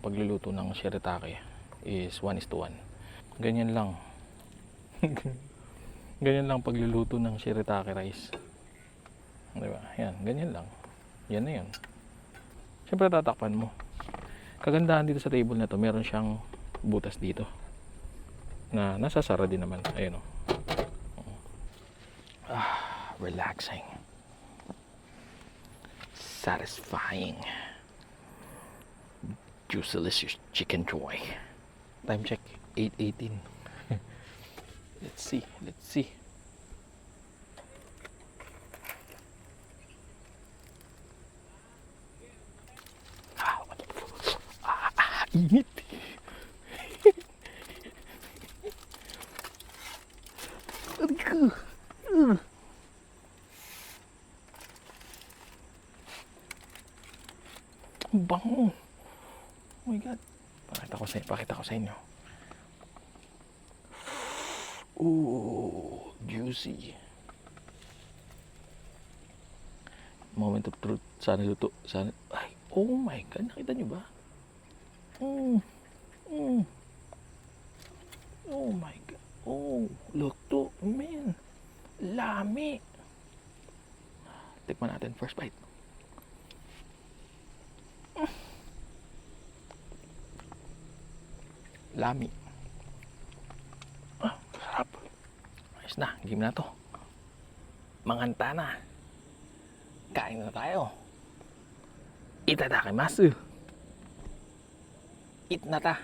S4: pagluluto ng shirataki is 1:1. Ganyan lang. Ganyan lang pagluluto ng shirataki rice. Diba? Yan, ganyan lang. Yan na yan. Siyempre tatakpan mo. Kagandahan dito sa table na to, meron siyang butas dito na nasasara din naman. Ayun o. Relaxing. Satisfying. Juicylicious chicken joy. Time check, 8:18. Let's see. Init. Ang bango. Oh my God. Pakita ko sa inyo. Ooh, juicy. Moment of truth. Sana luto. Ay, oh my God. Nakita nyo ba? Oh my God. Oh, luto. Man. Lami. Tikman natin. First bite. Lami. Sarap. Ayos na. Game na to. Manganta na. Kain na tayo. Itadakimasu. Eat na ta.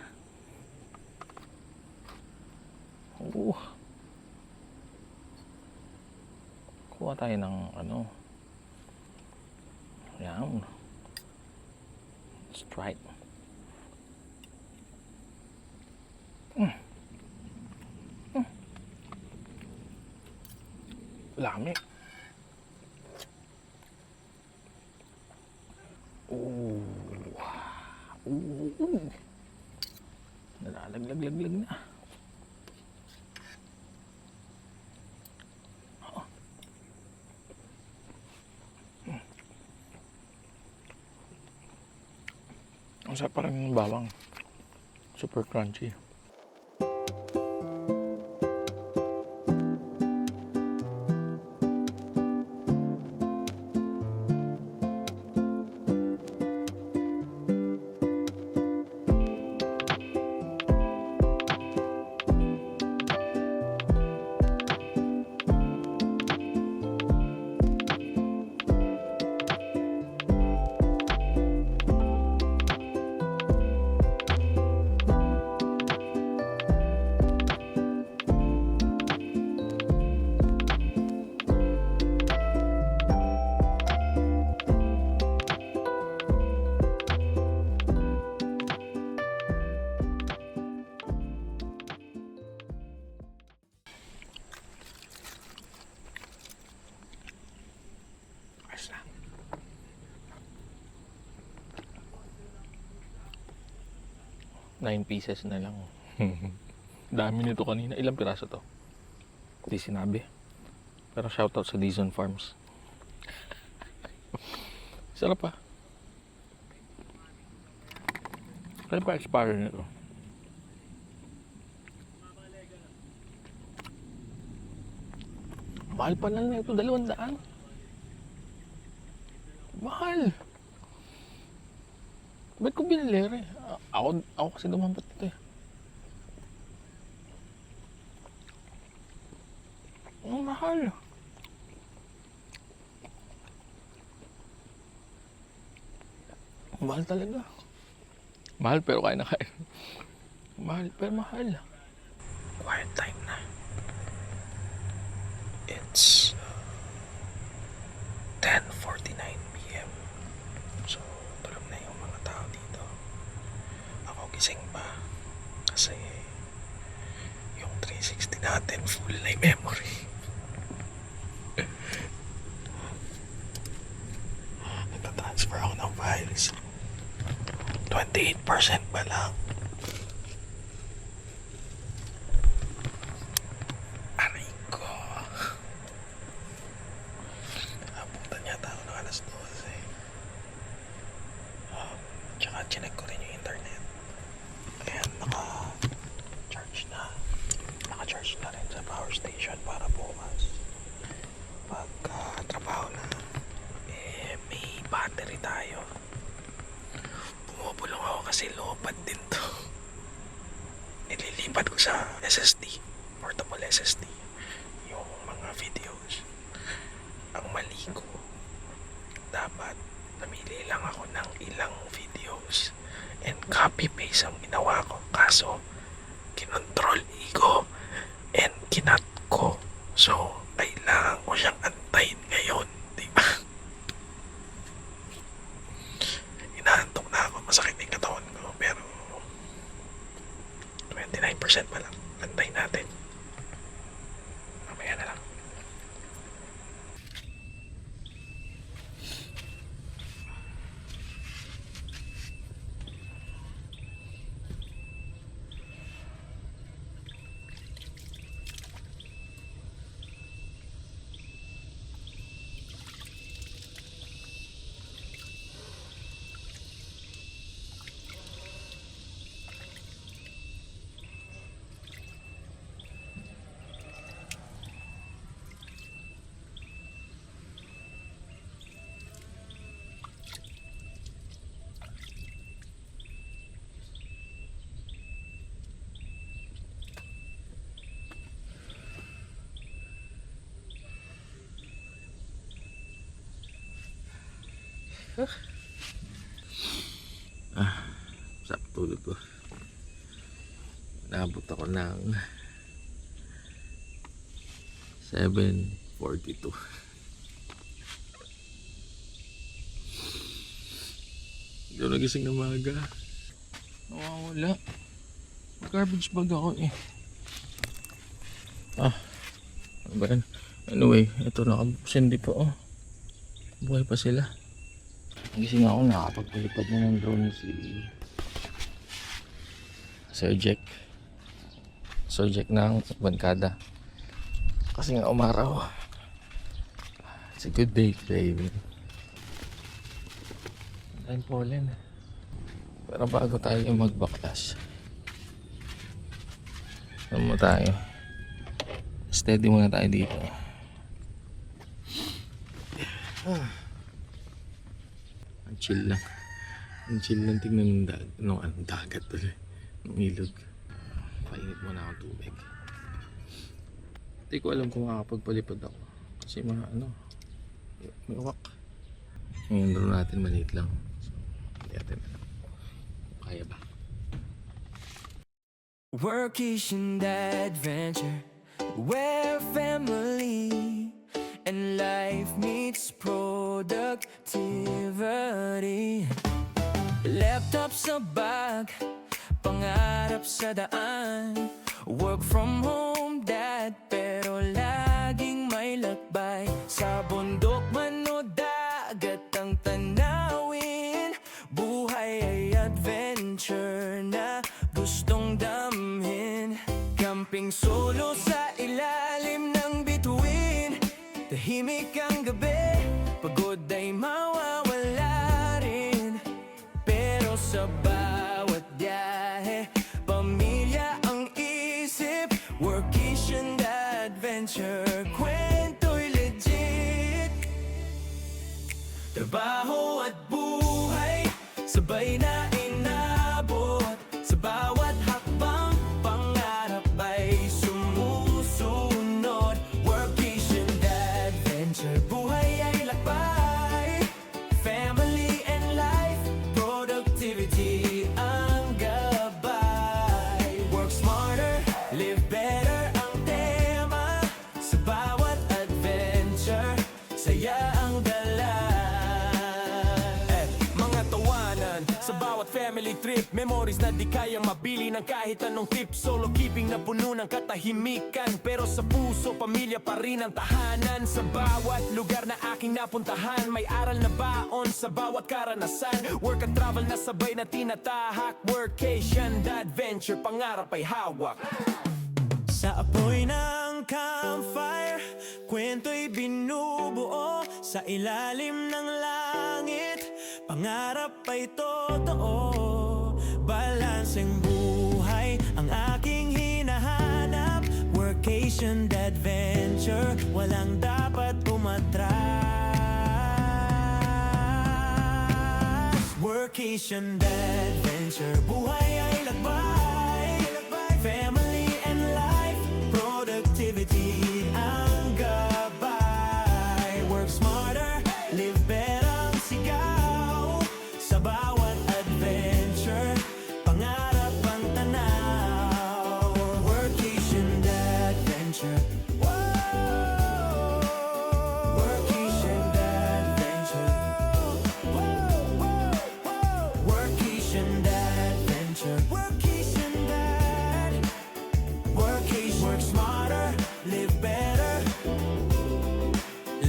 S4: Kuha tayo ng ano. Yan. Strike. Lami. Nalalaglag-laglag na. Ang sarap pa rin ng bawang. Super crunchy. Ayos na. Nine pieces na lang. Dami nito kanina. Ilang piraso to? Hindi sinabi. Pero shoutout sa Dizon Farms. Sarap pa. Kaya pa expire nito? Mahal pa lang na ito. 200. Mahal. Ba't ko binili rin? Ako kasi dumampat ito eh. Ang mahal. Mahal talaga. Mahal pero kaya na kaya. Mahal pero mahal. Quiet time na. It's 10:49 p.m. So, tulog na yung mga tao dito. Ako gising pa. Kasi yung 360 natin full na yung memory. Nagtatransfer ako ng files. 28% pa lang. Aray ko. Abutan yata ako ng alas 12. Tsaka chinek ko rin yung internet. Ayan, naka-charge na. Naka-charge na rin sa power station para bukas. Pagka-trabaho na, may battery tayo. Bumubulong ako kasi lopad din to. Nililipat ko sa SSD, portable SSD, yung mga videos. Ang mali ko, dapat namili lang ako ng ilang videos and copy-paste ang ginawa ko. Kaso, kinontrol ko and kinat ko. So, kailangan ko siyang antayin ngayon. Diba? Inaantok na ako. Masakit na yung katawan ko. Pero, 29% pa lang. Antayin natin. Mamaya na lang.
S1: Sarap tulog ko. Naabot ako ng 7:42. Hindi ako nagising na maaga. Nawawala. Garbage bag ako eh. Ano ba yan? Anyway, ito nakabuksan di pa oh. Buhay pa sila. Nagising ako, nakapagpalipad na ng drone si Sir Jack ng Bancada. Kasi nga umaraw. It's a good day today, baby. Ang pollen. Pero bago tayo magbaklas, ano mo tayo? Steady muna tayo dito. Ang chill lang. Ang chill lang tingnan ng dagat tuloy. Ng ilog. Painit muna akong tubig. Hindi ko alam kung makakapagpalipad ako. Kasi may uwak. Ngayon doon natin maliit lang. So, hindi natin alam. Kaya ba?
S5: Workation adventure where family and life meets productivity. Laptop sa bag, pangarap sa daan. Work from home dad, pero laging may lakbay. Sa bundok man o dagat ang tanawin. Buhay ay adventure na gustong damhin. Camping solo sa ilalim ng bituin. Tahimik ang gabi, pagod ay mawawala rin. Pero sa bawat biyahe, pamilya ang isip. Workation adventure, kwento'y legit. Trabaho at buhay, sabay na inabot. Sa bawat hakbang, pangarap ay sumusunod. Workation adventure, buhay ay lakbay. Family and life, productivity ang gabay. Work smarter, live better ang tema. Sa bawat adventure, saya ang dala. Mga tawanan sa bawat family trip, memories na di kayang mabili ng kahit anong tip. Solo keeping na puno ng katahimikan, pero sa puso, pamilya pa rin ang tahanan. Sa bawat lugar na aking napuntahan, may aral na baon sa bawat karanasan. Work at travel na sabay na tinatahak. Workation adventure, pangarap ay hawak. Sa apoy ng campfire, kwento'y binubuo. Sa ilalim ng langit, pangarap ay totoo. Balanseng buhay ang aking hinahanap. Workation adventure, walang dapat umatras. Workation adventure, buhay ay lakbay. Family and life, productivity ang gabay. Work smarter, live better ang sigaw. Sa bawat adventure, pangarap ang tanaw. Workation adventure. Whoa! Workation adventure. Whoa! Workation adventure. Workation dad. Workation. Work smarter, live better.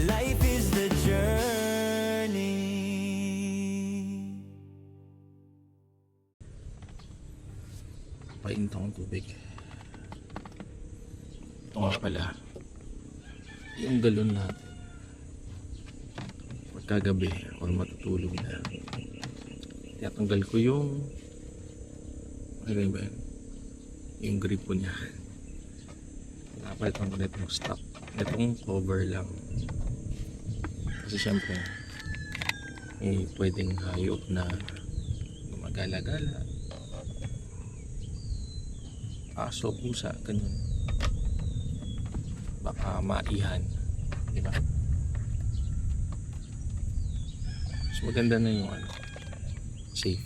S5: Life is the journey.
S1: Painit akong tubig. Ito nga pala, yung galon natin. Pagkagabi or matutulog na, tinatanggal ko yung ano ba yun? Yung gripo niya. Napalitan ko na itong stock. Itong cover lang. Kasi syempre, pwedeng hayop na gumagala-gala. Aso, pusa, ganyan. Baka maihan. Diba?
S4: Mas maganda na yung ano, safe.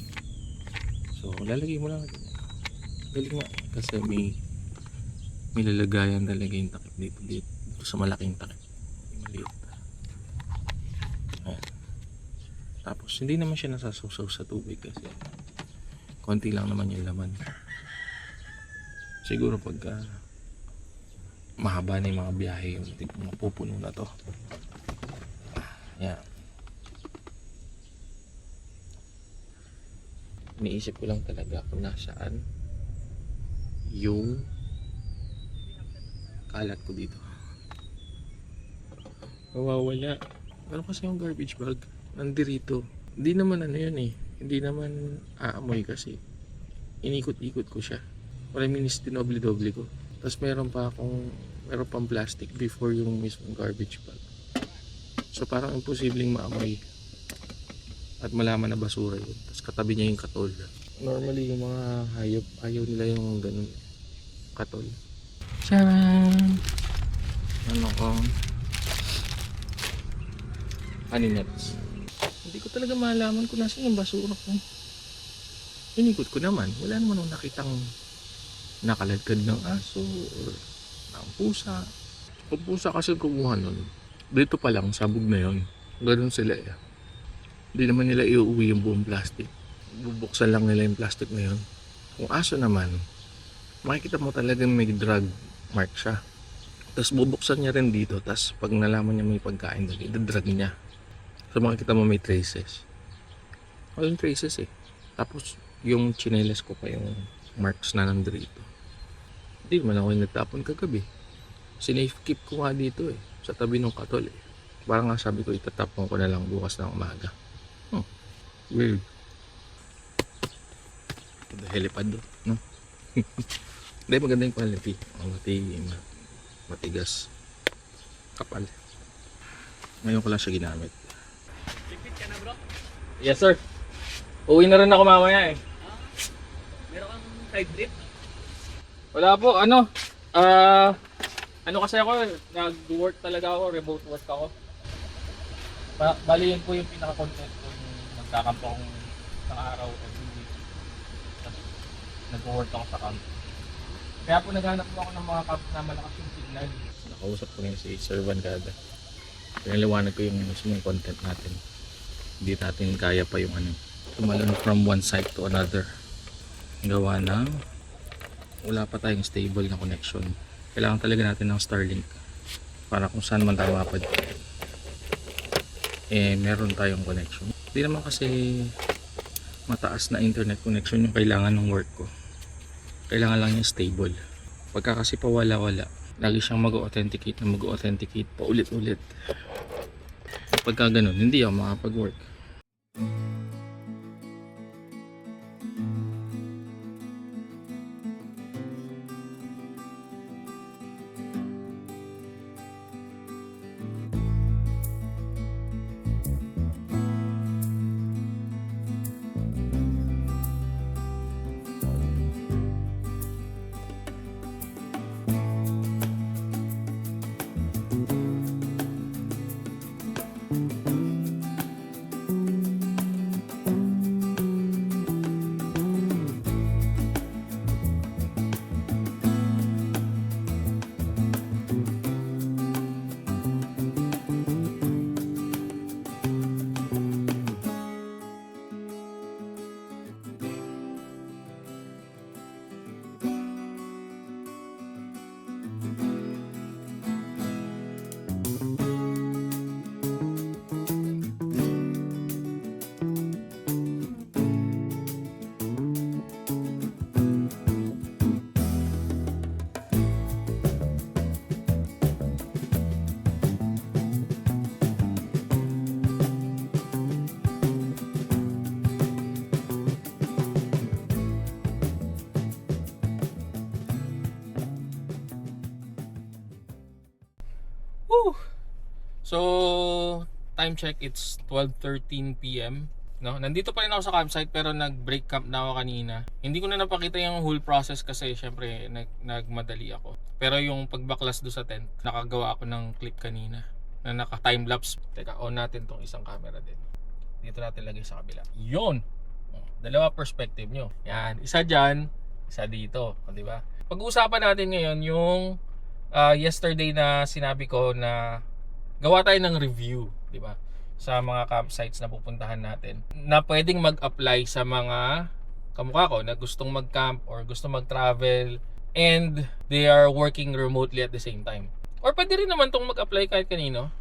S4: So, lalagay mo lang. Galing nga. Kasi may lalagayan talaga yung takip dito sa malaking takip. Yung maliit. Ayan. Tapos, hindi naman siya nasasawsaw sa tubig kasi konti lang naman yung laman. Siguro pagka mahaba na yung mga biyahe, yung mapupuno na to. Ayan. Iniisip ko lang talaga kung nasaan yung kalat ko dito. Mawawala. Pero kasi yung garbage bag nandirito. Hindi naman ano yun eh. Hindi naman aamoy kasi inikot-ikot ko siya. Wala minis dinoble-doble ko. Tapos meron pang plastic before yung mismong garbage bag. So parang imposibleng maamoy at malaman na basura yun. Tapos katabi niya yung katol. Normally yung mga hayop, ayaw nila yung ganun katol. Tcharam! Ano ko? Honey nuts. Hindi ko talaga malaman kung nasa yung basura ko. Inikot ko naman. Wala naman akong nakitang nakaladkad ng aso or ng pusa. Kung pusa kasi kumuha nun, dito pa lang, sabog na yun. Ganun sila eh. Hindi naman nila iuwi yung buong plastic. Bubuksan lang nila yung plastic na yun. Kung aso naman, makikita mo talagang may drag mark siya. Tapos bubuksan niya rin dito. Tapos pag nalaman niya may pagkain doon, idadrag niya. So makikita mo may traces. Walang traces eh. Tapos yung chinelas ko pa yung marks na nandito. Hindi naman ako yung nagtapon kagabi. Sinafe keep ko nga dito eh. Sa tabi ng katol eh. Parang nga sabi ko itatapon ko na lang bukas ng umaga. Weird. The helipad do, no? Hindi, maganda yung quality. Matigas. Kapal. Ngayon ko lang siya ginamit.
S3: Ligpit ka na bro?
S4: Yes sir. Uwi na rin ako mamaya eh.
S3: Meron kang side trip?
S4: Wala po, ano kasi ako, nag-work talaga ako, remote work ako. Bali yun po yung pinaka-content ko, yung nagkakampo akong isang araw every week. Tapos nag-work ako sa camp. Kaya po naghanap po ako ng mga camp na malakas yung signal. Nakausap ko rin si Sir Vancada. Pinaliwanag ko yung mismong content natin. Hindi natin kaya pa yung tumalon from one site to another. Gawa ng wala pa tayong stable na connection. Kailangan talaga natin ng Starlink para kung saan man tayo mapad meron tayong connection. Hindi naman kasi mataas na internet connection yung kailangan ng work ko. Kailangan lang yung stable. Pagka kasi pawala-wala, lagi siyang mag-authenticate pa ulit-ulit. Pagka ganun, hindi ako makapag-work. Woo! So, time check, it's 12:13 PM. No? Nandito pa rin ako sa campsite pero nag-break camp na ako kanina. Hindi ko na napakita yung whole process kasi syempre nagmadali ako. Pero yung pagbaklas do sa tent, nakagawa ako ng clip kanina na naka-timelapse. Teka, on natin tong isang camera din.
S1: dito natin lagay sa kabila. Yun. Dalawa perspective nyo. Yan. Isa dyan, isa dito. Di ba? Pag-uusapan natin ngayon yung yesterday na sinabi ko na gawa tayo ng review. Di ba? Sa mga campsites na pupuntahan natin. Na pwedeng mag-apply sa mga kamukha ko na gustong mag-camp or gustong mag-travel and they are working remotely at the same time. Or pwede rin naman tong mag-apply kahit kanino.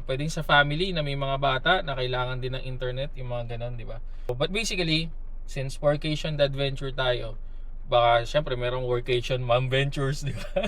S1: Pwedeng sa family na may mga bata na kailangan din ng internet, yung mga ganon, di ba? But basically, since workation adventure tayo, baka syempre merong workation mom ventures, di ba?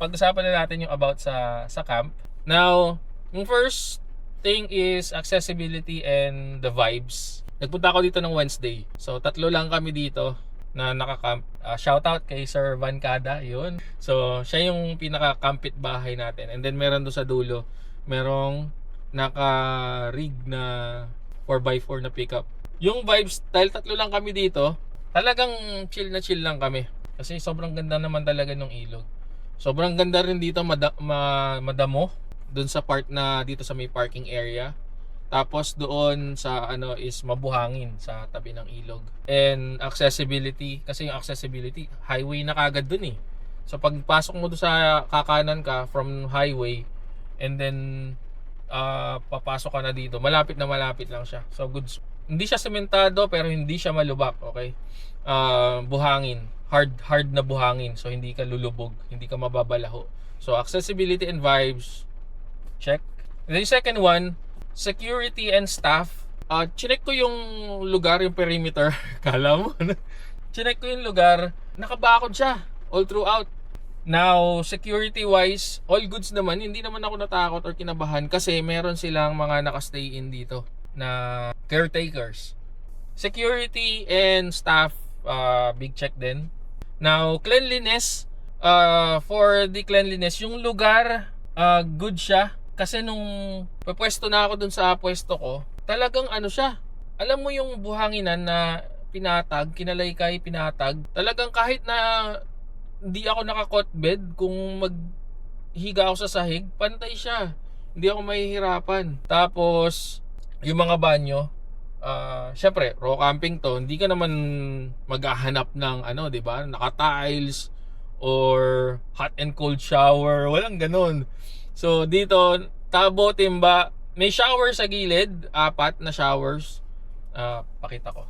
S1: Pag-usapan na natin yung about sa camp. Now, yung first thing is accessibility and the vibes. Nagpunta ako dito ng Wednesday. So, 3 lang kami dito na naka-camp. Shout out kay Sir Van Cada, yun. So, siya yung pinaka-campit bahay natin. And then meron doon sa dulo, merong naka-rig na 4x4 na pickup. Yung vibes, dahil 3 lang kami dito, talagang chill na chill lang kami. Kasi sobrang ganda naman talaga ng ilog. Sobrang ganda rin dito, madamo. Doon sa part na dito sa may parking area. Tapos doon sa ano is mabuhangin sa tabi ng ilog. And accessibility, kasi yung accessibility, highway na kagad doon eh. So pagpasok mo doon sa kakanan ka from highway and then papasok ka na dito, malapit lang siya. So goods. Hindi siya sementado pero hindi siya malubak, okay? Buhangin, hard na buhangin. So hindi ka lulubog, hindi ka mababalaho. So accessibility and vibes, check. And then yung second one, security and staff. Chinek ko yung lugar, yung perimeter. Kala mo, chinek ko yung lugar. Nakabakod siya all throughout. Now, security wise, all goods naman. Hindi naman ako natakot or kinabahan kasi meron silang mga nakastay in dito na caretakers. Security and staff, big check din. Now, cleanliness. For the cleanliness, yung lugar, good siya. Kasi nung pwesto na ako dun sa pwesto ko, talagang ano siya. Alam mo yung buhanginan na pinatag, kinalaykay, pinatag. Talagang kahit na hindi ako naka-cot bed, kung maghiga ako sa sahig, pantay siya. Hindi ako mahihirapan. Tapos, yung mga banyo, syempre, raw camping to, hindi ka naman maghahanap ng ano, di ba? Naka-tiles or hot and cold shower. Walang ganun. So dito, tabo, timba, may shower sa gilid, 4 na showers. Pakita ko.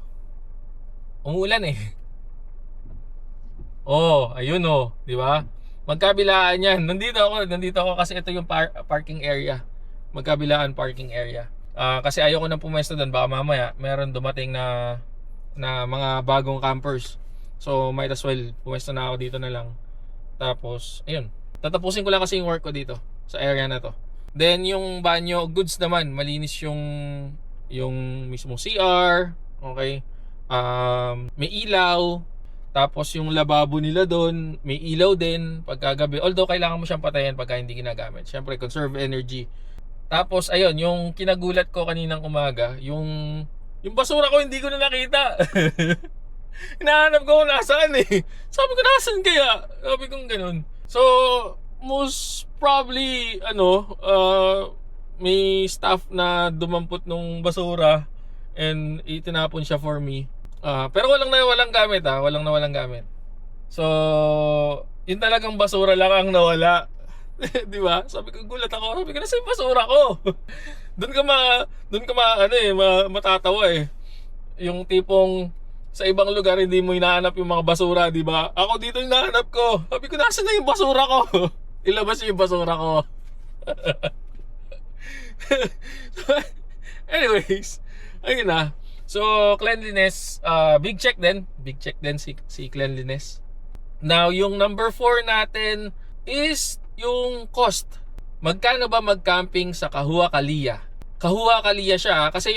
S1: Umuulan eh. Oh, ayun oh, di ba? Magkabilaan 'yan. Nandito ako kasi ito yung parking area. Magkabilaan parking area. Kasi ayoko nang pumesto doon, baka mamaya meron dumating na mga bagong campers. So might as well pumesto na ako dito na lang. Tapos, ayun. Tatapusin ko lang kasi yung work ko dito sa area na to. Then yung banyo, goods naman, malinis yung mismong CR, okay? May ilaw, tapos yung lababo nila doon, may ilaw din pagkagabi. Although kailangan mo siyang patayin pagka hindi ginagamit. Syempre, conserve energy. Tapos ayun, yung kinagulat ko kaninang umaga, yung basura ko hindi ko na nakita. Hinahanap ko kung nasaan eh. Sabi ko, nasaan kaya? Sabi kong ganun. So, most probably may staff na dumampot nung basura and itinapon siya for me. Pero walang gamit walang nawalang gamit. So yun talagang basura lang ang nawala. Di ba? Sabi ko, gulat ako. Sabi ko, nasa yung basura ko? Doon ka matatawa eh. Yung tipong sa ibang lugar hindi mo hinahanap yung mga basura, di ba? Ako dito yung hinahanap ko. Sabi ko, nasa na yung basura ko? Ilabas yung basura ko. Anyways, ayun na. So, cleanliness, big check din si cleanliness. Now, yung number 4 natin is yung cost. Magkano ba mag-camping sa Kahua Kalia? Kahua Kalia siya kasi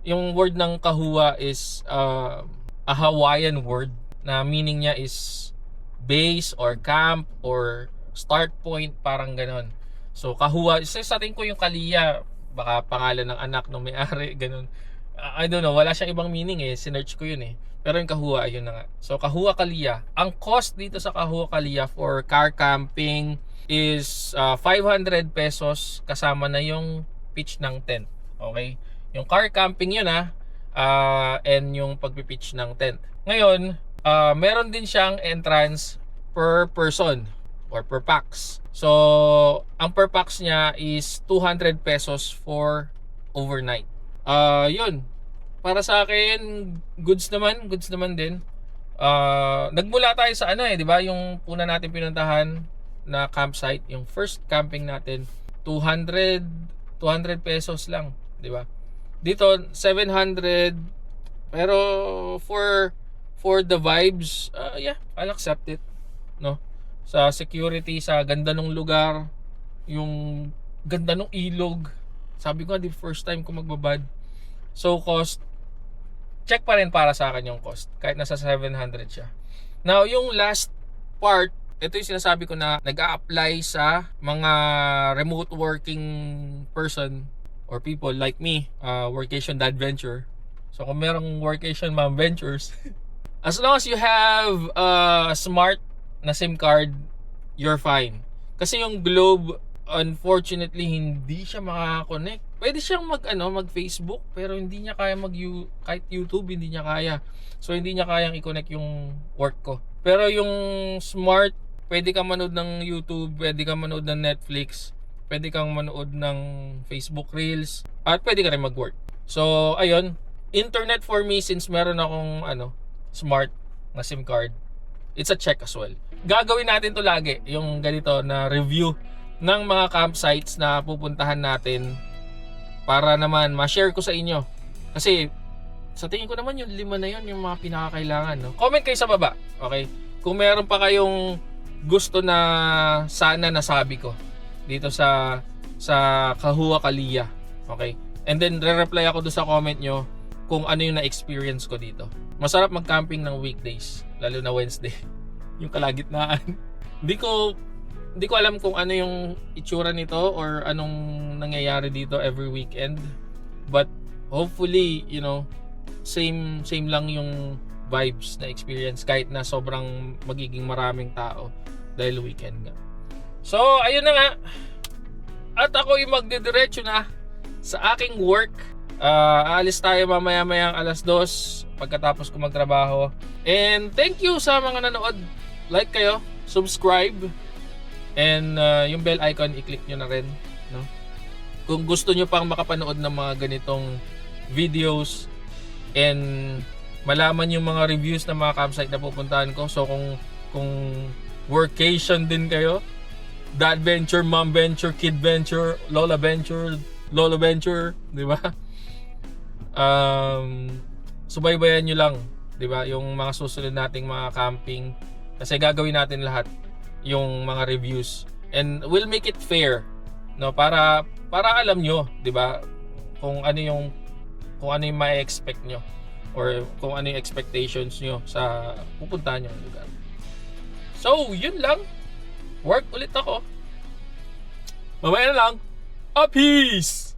S1: yung word ng Kahua is a Hawaiian word na meaning niya is base or camp or start point, parang ganon. So Kahua, sa tingin ko yung Kalia, baka pangalan ng anak ng may-ari, ganon. I don't know, wala siyang ibang meaning eh, sinearch ko yun eh. Pero yung Kahua, ayun na nga. So Kahua Kalia, ang cost dito sa Kahua Kalia for car camping is 500 pesos kasama na yung pitch ng tent. Okay? Yung car camping yun and yung pagpipitch ng tent. Ngayon, meron din siyang entrance per person or per pax. So, ang per pax niya is 200 pesos for overnight. Yun. Para sa akin, goods naman din. Nagmula tayo sa di ba? Yung una natin pinuntahan na campsite, yung first camping natin, 200 pesos lang, di ba? Dito 700, pero for the vibes, yeah, I'll accept it, no? Sa security, sa ganda ng lugar, yung ganda ng ilog. Sabi ko, the first time ko magbabad. So cost, check pa rin para sa akin yung cost, kahit nasa 700 siya. Now, yung last part, ito yung sinasabi ko na nag-a-apply sa mga remote working person or people like me, workation dad venture. So kung merong workation mom ventures, as long as you have a smart na SIM card, you're fine. Kasi yung Globe, unfortunately, hindi siya makaka-connect. Pwede siyang mag-Facebook, pero hindi niya kaya kahit YouTube, hindi niya kaya. So hindi niya kayang i-connect yung work ko. Pero yung smart, pwede kang manood ng YouTube, pwede kang manood ng Netflix, pwede kang manood ng Facebook Reels, at pwede ka rin mag-work. So, ayun, internet for me, since meron akong smart na SIM card, it's a check as well. Gagawin natin to lagi, yung ganito na review ng mga campsites na pupuntahan natin para naman ma-share ko sa inyo. Kasi sa tingin ko naman yung 5 na yun yung mga pinakakailangan, no? Comment kayo sa baba, okay? Kung meron pa kayong gusto na sana nasabi ko dito sa Kahua Kalia, okay? And then re-reply ako doon sa comment nyo kung ano yung na-experience ko dito. Masarap mag-camping ng weekdays, lalo na Wednesday. Yung kalagitnaan. Hindi ko alam kung ano yung itsura nito or anong nangyayari dito every weekend. But hopefully, same lang yung vibes na experience kahit na sobrang magiging maraming tao dahil weekend nga. So, ayun na nga. At ako yung magdidiretso na sa aking work. Aalis tayo mamaya-mayang 2:00 pagkatapos ko magtrabaho. And thank you sa mga nanood. Like kayo, subscribe, and yung bell icon i-click nyo na rin, no? Kung gusto nyo pang makapanood ng mga ganitong videos and malaman yung mga reviews ng mga campsite na pupuntahan ko. So kung workation din kayo, dad venture, mom venture, kid venture, lola venture, lolo venture, di ba? Subaybayan nyo lang, di ba, yung mga susunod nating mga camping, kasi gagawin natin lahat yung mga reviews and we'll make it fair, no, para alam nyo, di ba, kung ano yung ma-expect nyo or kung ano yung expectations nyo sa pupuntahan nyo lugar. So yun lang, work ulit ako, mamaya na lang. Peace.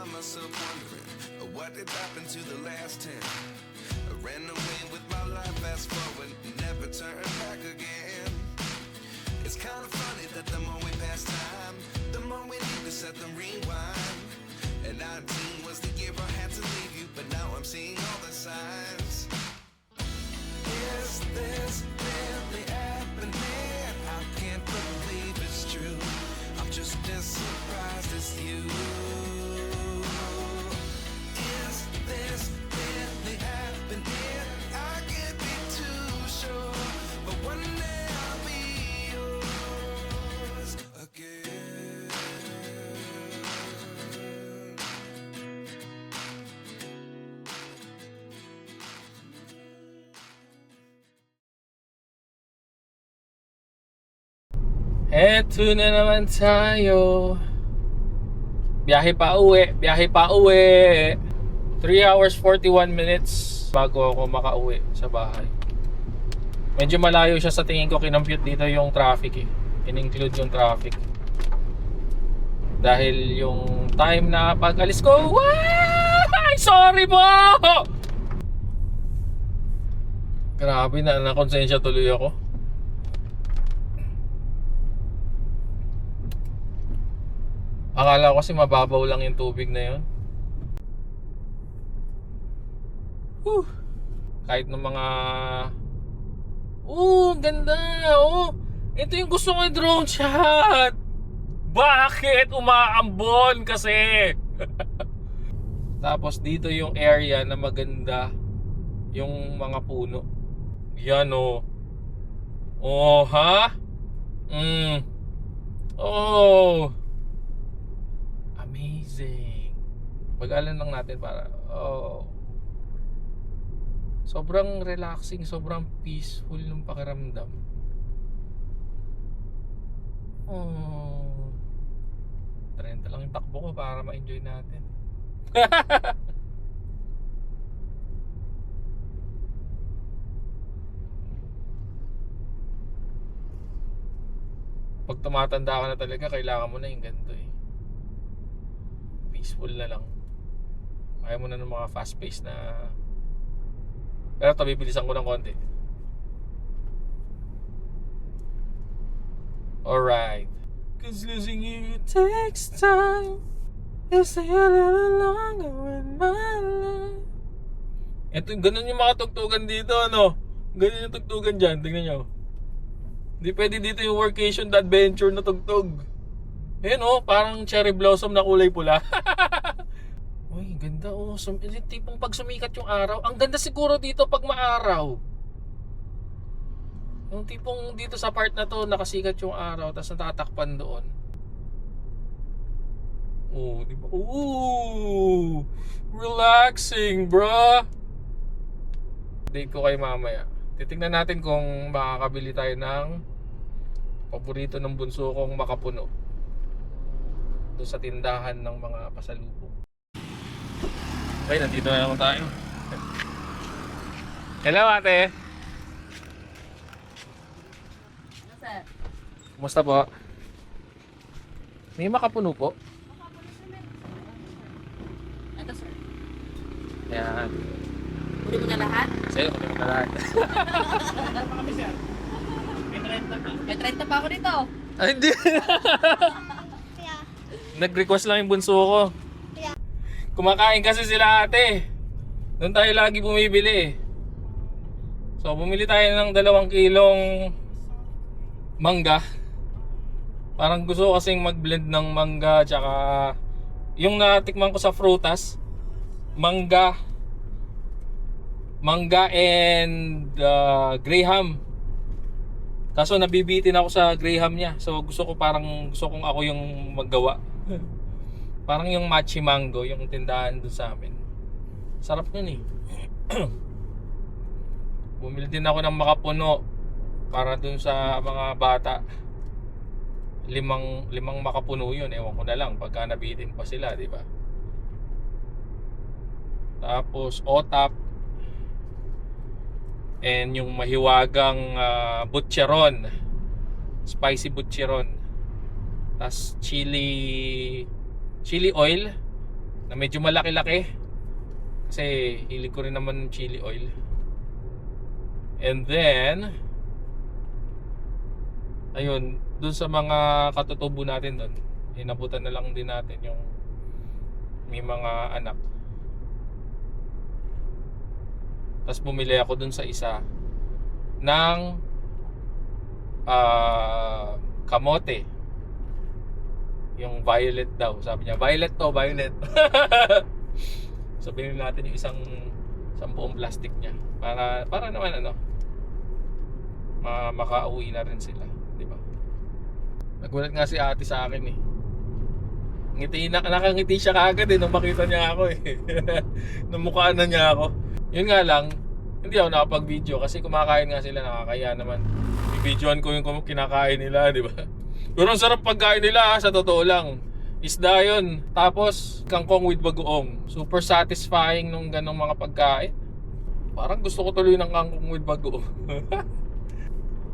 S6: Myself wondering what did happen to the last 10. I ran away with my life, fast forward, never turn back again. It's kind of funny that the more we pass time, the more we need to set the rewind. And 19 was the year I had to leave you, but now I'm seeing all the signs. Is this really happening? I can't believe it's true. I'm just as surprised as you.
S1: Eto na naman tayo. Biyahe pa uwi. 3 hours 41 minutes bago ako makauwi sa bahay. Medyo malayo siya sa tingin ko. Kinompute dito yung traffic in-include yung traffic. Dahil yung time na pag-alis ko, ay sorry po! Grabe na, nakonsensya tuloy ako. Akala ko kasi mababaw lang yung tubig na yun. Kahit ng mga... ganda! Ito yung gusto ko yung drone shot! Bakit umaambon kasi? Tapos dito yung area na maganda, yung mga puno. Yan oh. Oh, ha? Oh. Amazing. Pag-alan lang natin para sobrang relaxing, sobrang peaceful ng pakiramdam. 30 lang yung takbo ko para ma-enjoy natin. Pag tumatanda ka na talaga, kailangan mo na yung ganito eh. Peaceful na lang. Ayaw mo na ng mga fast pace na... Pero ito, bibilisan ko ng konti. Alright. Cause losing you takes time. It's a little longer in my life. Ito, ganun yung mga tugtugan dito, ano? Ganun yung tugtugan dyan, tingnan nyo. Hindi pwede dito yung workation adventure na tugtog. Ayan oh, parang cherry blossom na kulay pula. Uy, ganda oh. Yung tipong pag sumikat yung araw. Ang ganda siguro dito pag maaraw. Yung tipong dito sa part na to nakasikat yung araw tapos natatakpan doon. Oh, di ba? Ooh, relaxing, bro. Update ko kayo mamaya. Titingnan natin kung makakabili tayo ng paborito ng bunso kong makapuno doon sa tindahan ng mga pasalubong. Okay, nandito na naman tayo. Hello, ate.
S2: Ano, sir?
S1: Kumusta po? May makapuno po?
S2: Ito, sir.
S1: Ayan.
S2: Huli mo na lahat?
S1: Sa'yo, kami na lahat.
S2: May 30 pa ako dito.
S1: Ay, hindi. Nag-request lang yung bunso ko. Kumakain kasi sila ate. Doon tayo lagi bumibili. So, bumili tayo ng 2 kilong mangga. Parang gusto ko kasing mag-blend ng mangga tsaka yung natikman ko sa frutas, mangga and graham. Kaso nabibitin ako sa graham niya. So gusto kong ako yung maggawa. Parang yung machi mango, yung tindahan doon sa amin. Sarap nun eh. Bumili din ako ng makapuno para dun sa mga bata. 5 makapuno yun. Ewan ko na lang pagka nabitin pa sila, di ba? Tapos otap and yung mahiwagang butcheron, spicy butcheron. Tapos chili oil na medyo malaki-laki kasi hilig ko rin naman ng chili oil. And then ayun, dun sa mga katutubo natin dun, inabutan na lang din natin yung may mga anak. Tapos bumili ako dun sa isa ng kamote. Yung violet daw. Sabi niya, violet to, violet. So binili natin yung isang buong plastic niya. Para naman ano, makauwi na rin sila. Di ba? Nagulat nga si ate sa akin eh. Nakangiti siya kaagad eh nung makita niya ako eh. Nung mukhaan na niya ako. Yun nga lang, hindi ako nakapag-video kasi kumakain nga sila, nakakaya naman. I-videoan ko yung kinakain nila, di ba? Pero ang sarap pagkain nila, sa totoo lang. Isda yun. Tapos, kangkong with bagoong. Super satisfying nung ganong mga pagkain. Parang gusto ko tuloy ng kangkong with bagoong.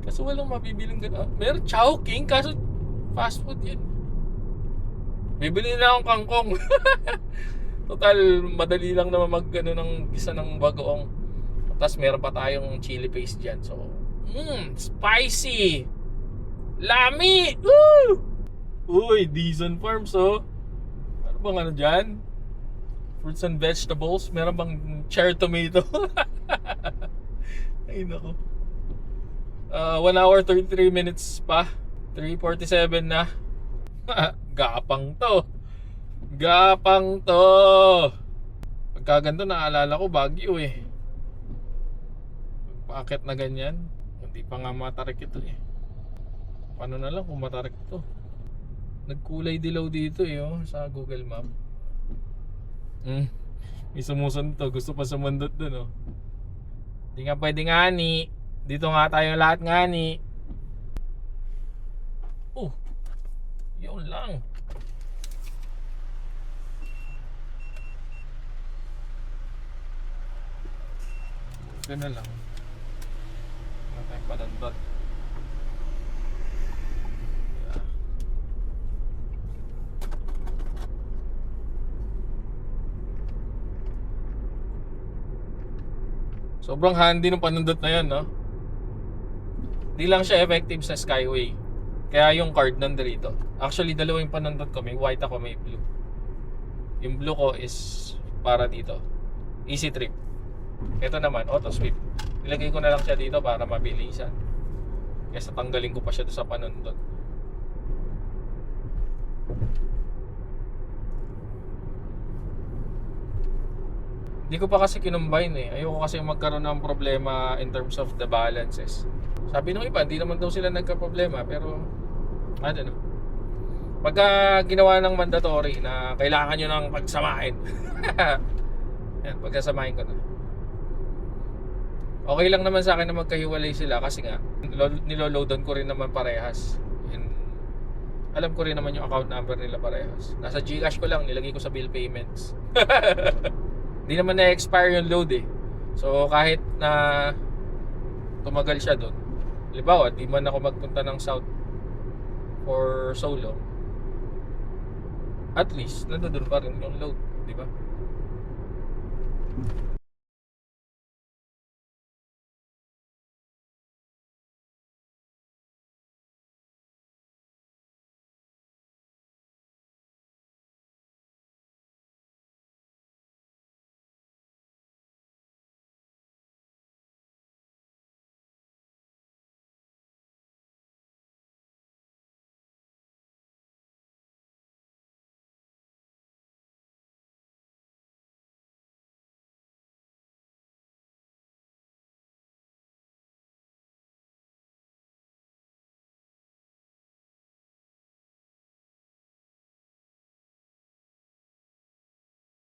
S1: Kaso walang mabibiling gano'n. Meron chowking, kaso fast food yun. Bibili na akong kangkong. Total, madali lang naman ng gisa ng bagoong. Tapos meron pa tayong chili paste dyan. So, spicy! Lami! Woo! Uy, Dizon Farms, oh. Ano bang ano dyan? Fruits and vegetables. Meron bang cherry tomato? Ay, nako. 1 hour 33 minutes pa. 3:47 na. Gapang to. Gapang to. Pagkaganto naalala ko Baguio eh. Paakit na ganyan. Hindi pa nga matarik ito eh. Paano na lang kung matarik ito? Nagkulay dilaw dito eh oh, sa Google Map. May sumusunod to. Gusto pa sumundot dun oh. Hindi nga pwede nga ni. Dito nga tayo lahat nga ni. Yun lang. Ito na lang. Wala tayong panandot. Sobrang handy ng panundot na yan, no? Di lang siya effective sa Skyway. Kaya yung card nandito. Actually, dalawa yung panundot ko. May white ako, may blue. Yung blue ko is para dito. Easy trip. Ito naman, auto sweep. Nilagay ko na lang siya dito para mabilisan. Kaya tanggalin ko pa siya doon sa panundot. Hindi ko pa kasi kinumbine eh. Ayoko kasi magkaroon ng problema in terms of the balances. Sabi nung iba, hindi naman daw sila nagka-problema. Pero, I don't know. Pagka ginawa ng mandatory na kailangan nyo nang pagsamahin. Yan, pagkasamahin ko na. Okay lang naman sa akin na magkahiwalay sila kasi nga, niloloadan ko rin naman parehas. And, alam ko rin naman yung account number nila parehas. Nasa Gcash ko lang, nilagay ko sa bill payments. Hindi naman na-expire yung load eh. So kahit na tumagal siya doon, halimbawa di man ako magpunta ng south for so long, at least nandoon pa rin yung load.